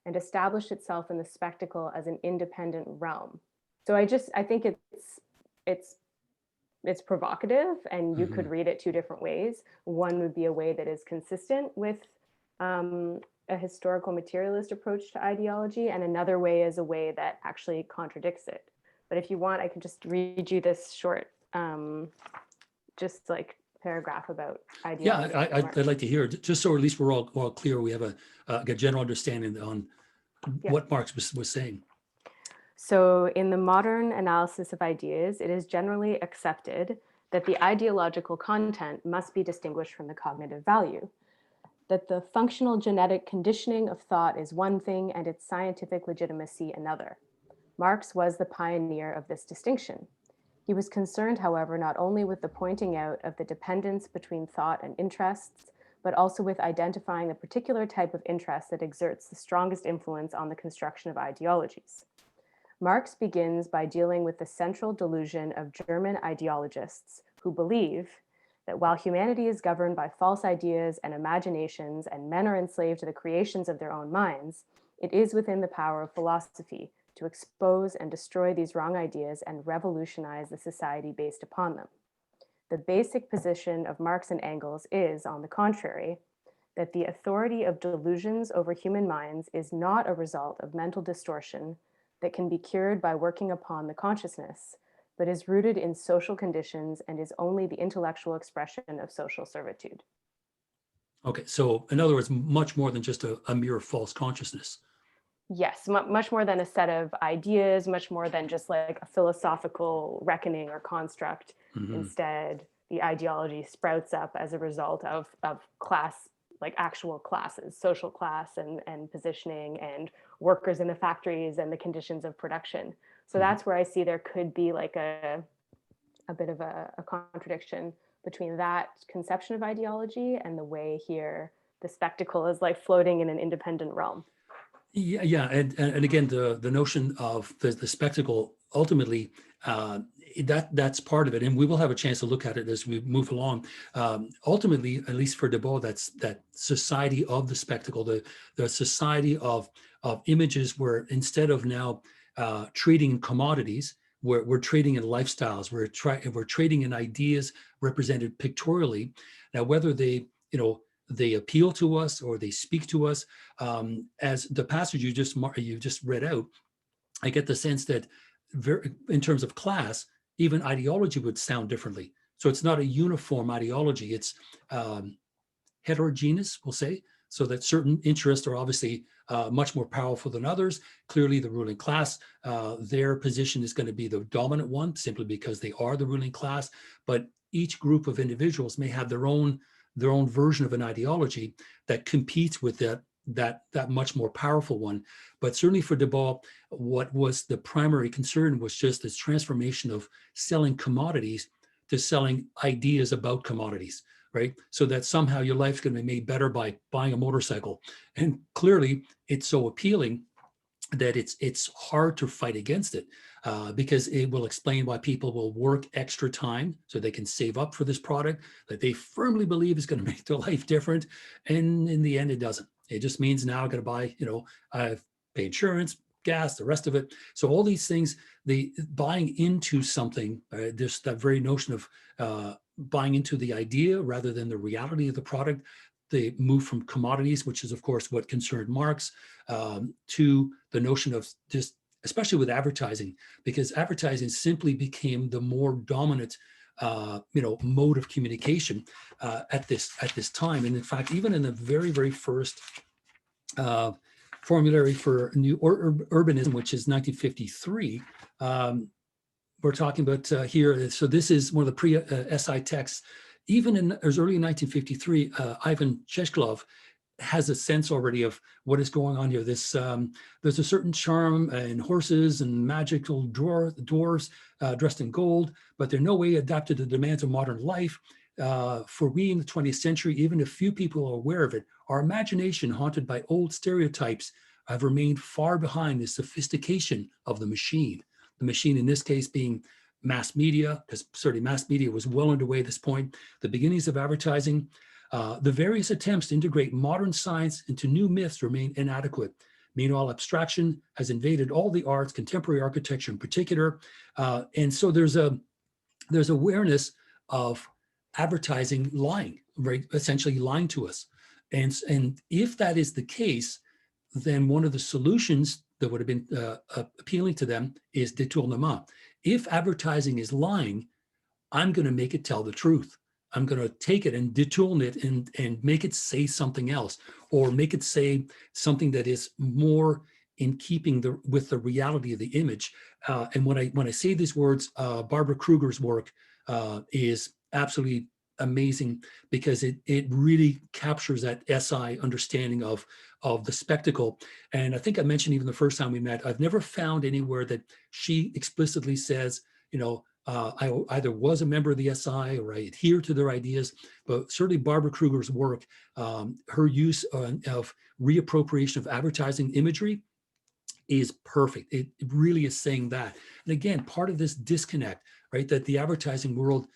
and established itself in the spectacle as an independent realm. So I think it's provocative, and you could read it two different ways. One would be a way that is consistent with a historical materialist approach to ideology, and another way is a way that actually contradicts it. But if you want, I can just read you this short, just like paragraph about ideology. Yeah, I'd like to hear it, just so at least we're all clear. We have a general understanding on what Marx was saying. So in the modern analysis of ideas, it is generally accepted that the ideological content must be distinguished from the cognitive value, that the functional genetic conditioning of thought is one thing and its scientific legitimacy another. Marx was the pioneer of this distinction. He was concerned, however, not only with the pointing out of the dependence between thought and interests, but also with identifying the particular type of interest that exerts the strongest influence on the construction of ideologies. Marx begins by dealing with the central delusion of German ideologists who believe that while humanity is governed by false ideas and imaginations and men are enslaved to the creations of their own minds, it is within the power of philosophy to expose and destroy these wrong ideas and revolutionize the society based upon them. The basic position of Marx and Engels is, on the contrary, that the authority of delusions over human minds is not a result of mental distortion that can be cured by working upon the consciousness, but is rooted in social conditions and is only the intellectual expression of social servitude. Okay, so in other words, much more than just a mere false consciousness. Yes, much more than a set of ideas, much more than just like a philosophical reckoning or construct. Instead, the ideology sprouts up as a result of class, like actual classes, social class and positioning and workers in the factories and the conditions of production. So that's where I see there could be like a bit of a contradiction between that conception of ideology and the way here the spectacle is like floating in an independent realm. Yeah, and again, the notion of the spectacle, ultimately, that's part of it, and we will have a chance to look at it as we move along. Ultimately, at least for Debout, that's that society of the spectacle, the society of images, where instead of now trading in commodities, we're trading in lifestyles, we're trading in ideas represented pictorially. Now, whether they appeal to us or they speak to us, as the passage you just read out, I get the sense that in terms of class, even ideology would sound differently. So it's not a uniform ideology. It's heterogeneous, we'll say, so that certain interests are obviously much more powerful than others. Clearly, the ruling class, their position is going to be the dominant one simply because they are the ruling class. But each group of individuals may have their own version of an ideology that competes with that much more powerful one. But certainly for Debois, what was the primary concern was just this transformation of selling commodities to selling ideas about commodities, right? So that somehow your life's going to be made better by buying a motorcycle. And clearly it's so appealing that it's hard to fight against it, because it will explain why people will work extra time so they can save up for this product that they firmly believe is going to make their life different. And in the end, it doesn't. It just means now I got to buy, I pay insurance, gas, the rest of it. So all these things, the buying into something, just that very notion of buying into the idea rather than the reality of the product. They move from commodities, which is of course what concerned Marx, to the notion of just, especially with advertising, because advertising simply became the more dominant mode of communication at this time. And in fact, even in the very, very first formulary for new urbanism, which is 1953, we're talking about here. So this is one of the pre-SI texts. Even as early in 1953, Ivan Cheshklov has a sense already of what is going on here. This there's a certain charm in horses and magical dwarves dressed in gold, but they're no way adapted to the demands of modern life. For we in the 20th century, even if few people are aware of it, our imagination, haunted by old stereotypes, have remained far behind the sophistication of the machine. The machine in this case being mass media, because certainly mass media was well underway at this point, the beginnings of advertising. The various attempts to integrate modern science into new myths remain inadequate. Meanwhile, abstraction has invaded all the arts, contemporary architecture in particular. And so there's awareness of advertising lying, right? Essentially lying to us. And if that is the case, then one of the solutions that would have been appealing to them is détournement. If advertising is lying, I'm going to make it tell the truth. I'm going to take it and detourn it and make it say something else, or make it say something that is more in keeping with the reality of the image. And when I say these words, Barbara Kruger's work is absolutely amazing, because it really captures that SI understanding of the spectacle. And I think I mentioned even the first time we met, I've never found anywhere that she explicitly says, I either was a member of the SI or I adhere to their ideas, but certainly Barbara Kruger's work, her use of reappropriation of advertising imagery is perfect. It really is saying that. And again, part of this disconnect, right, that the advertising world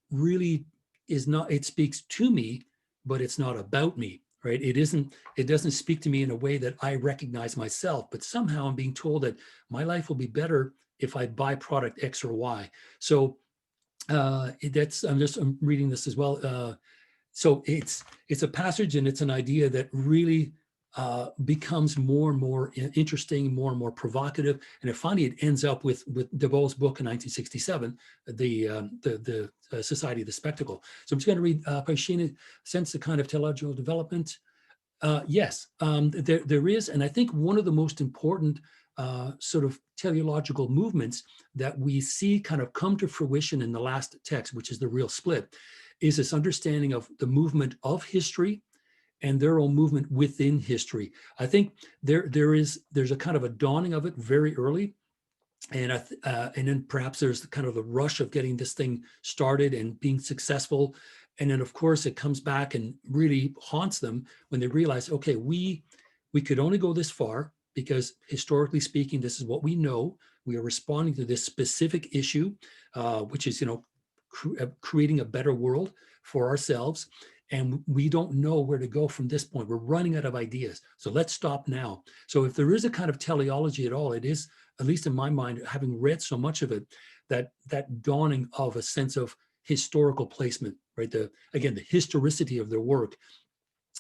really is not, it speaks to me, but it's not about me, right? It doesn't speak to me in a way that I recognize myself, but somehow I'm being told that my life will be better if I buy product X or Y. So I'm reading this as well. So it's a passage and it's an idea that really becomes more and more interesting, more and more provocative, and finally it ends up with Debois' book in 1967, the Society of the Spectacle. So I'm just going to read Paishina, Sense the Kind of Teleological Development. Yes, there is, and I think one of the most important sort of teleological movements that we see kind of come to fruition in the last text, which is the Real Split, is this understanding of the movement of history and their own movement within history. I think there's a kind of a dawning of it very early, and then perhaps there's kind of the rush of getting this thing started and being successful, and then of course it comes back and really haunts them when they realize, okay, we could only go this far because historically speaking, this is what we know. We are responding to this specific issue, which is creating a better world for ourselves. And we don't know where to go from this point. We're running out of ideas. So let's stop now. So if there is a kind of teleology at all, it is, at least in my mind, having read so much of it, that dawning of a sense of historical placement, right? Again, the historicity of their work.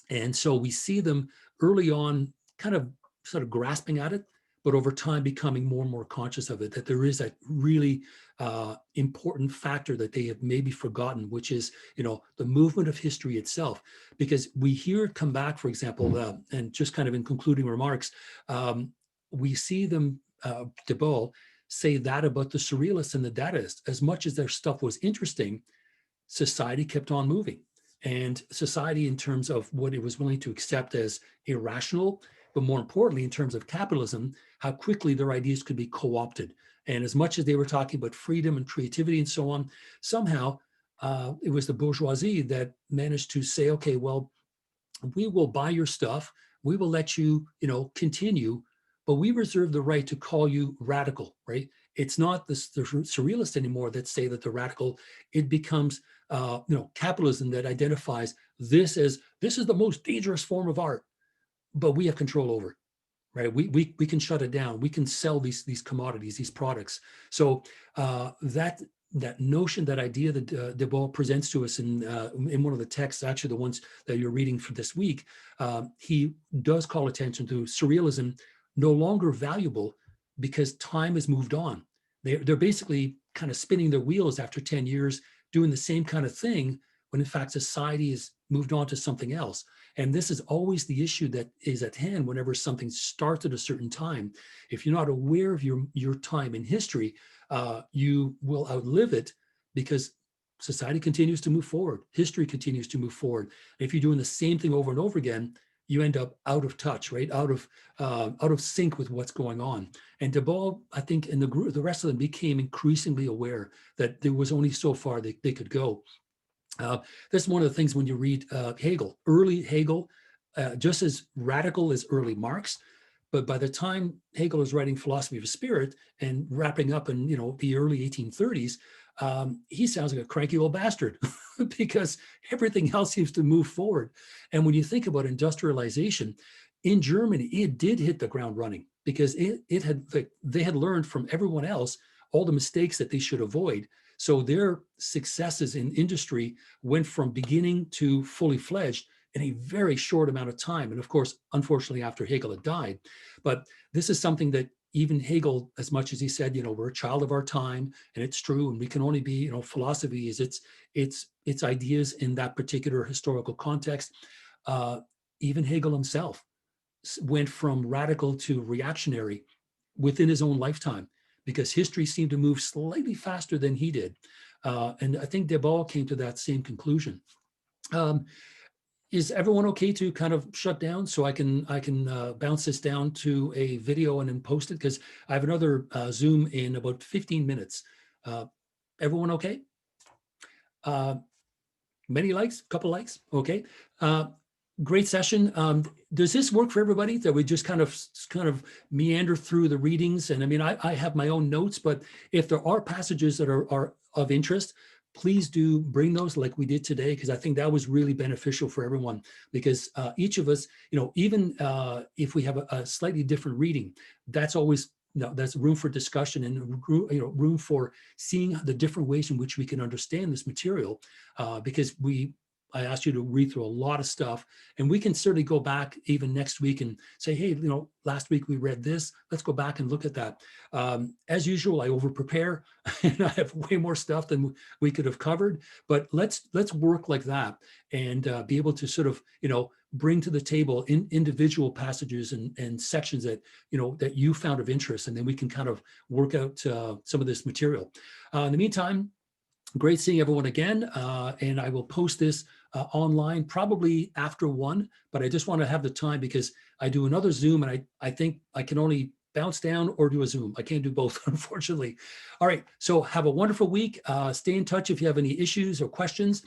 And so we see them early on kind of sort of grasping at it, but over time becoming more and more conscious of it, that there is a really important factor that they have maybe forgotten, which is, the movement of history itself. Because we hear it come back, for example, and just kind of in concluding remarks, we see them, Debol, say that about the surrealists and the Dadaists. As much as their stuff was interesting, society kept on moving. And society, in terms of what it was willing to accept as irrational, but more importantly, in terms of capitalism, how quickly their ideas could be co-opted. And as much as they were talking about freedom and creativity and so on, somehow it was the bourgeoisie that managed to say, okay, well, we will buy your stuff, we will let you, continue, but we reserve the right to call you radical, right? It's not the surrealists anymore that say that they're radical. It becomes, capitalism that identifies this as, this is the most dangerous form of art, but we have control over it, right? We can shut it down. We can sell these commodities, these products. So that notion, that idea that Debol presents to us in one of the texts, actually the ones that you're reading for this week, he does call attention to surrealism no longer valuable because time has moved on. They're basically kind of spinning their wheels after 10 years, doing the same kind of thing, when in fact society has moved on to something else. And this is always the issue that is at hand whenever something starts at a certain time. If you're not aware of your time in history, you will outlive it, because society continues to move forward. History continues to move forward. And if you're doing the same thing over and over again, you end up out of touch, right? Out of sync with what's going on. And Debol, I think, and the rest of them became increasingly aware that there was only so far they could go. That's one of the things when you read Hegel, early Hegel, just as radical as early Marx. But by the time Hegel is writing Philosophy of Spirit and wrapping up in the early 1830s, he sounds like a cranky old bastard because everything else seems to move forward. And when you think about industrialization in Germany, it did hit the ground running, because they had learned from everyone else all the mistakes that they should avoid. So their successes in industry went from beginning to fully fledged in a very short amount of time. And of course, unfortunately, after Hegel had died. But this is something that even Hegel, as much as he said, we're a child of our time, and it's true, and we can only be, philosophy is its ideas in that particular historical context. Even Hegel himself went from radical to reactionary within his own lifetime, because history seemed to move slightly faster than he did. And I think Debol came to that same conclusion. Is everyone okay to kind of shut down so I can bounce this down to a video and then post it? Because I have another Zoom in about 15 minutes. Everyone okay? Many likes, couple likes, okay. Great session. Does this work for everybody, that we just kind of meander through the readings? And I mean, I have my own notes, but if there are passages that are of interest, please do bring those like we did today, because I think that was really beneficial for everyone, because each of us, even if we have a slightly different reading, that's always, that's room for discussion and room for seeing the different ways in which we can understand this material, because I asked you to read through a lot of stuff, and we can certainly go back even next week and say, hey, last week we read this, let's go back and look at that. As usual, I over prepare and I have way more stuff than we could have covered, but let's work like that and be able to sort of, bring to the table in individual passages and sections that, that you found of interest, and then we can kind of work out some of this material. In the meantime, great seeing everyone again, and I will post this online probably after 1, but I just want to have the time because I do another Zoom, and I think I can only bounce down or do a Zoom. I can't do both, unfortunately. All right, so have a wonderful week. Stay in touch if you have any issues or questions.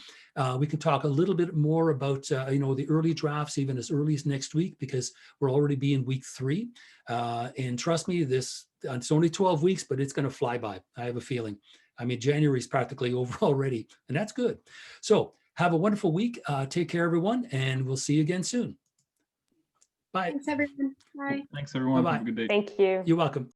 We can talk a little bit more about the early drafts even as early as next week, because we're already be in week 3. And trust me, it's only 12 weeks, but it's going to fly by. I have a feeling. I mean, January is practically over already, and that's good. So have a wonderful week. Take care, everyone, and we'll see you again soon. Bye. Thanks, everyone. Bye. Thanks, everyone. Bye-bye. Have a good day. Thank you. You're welcome.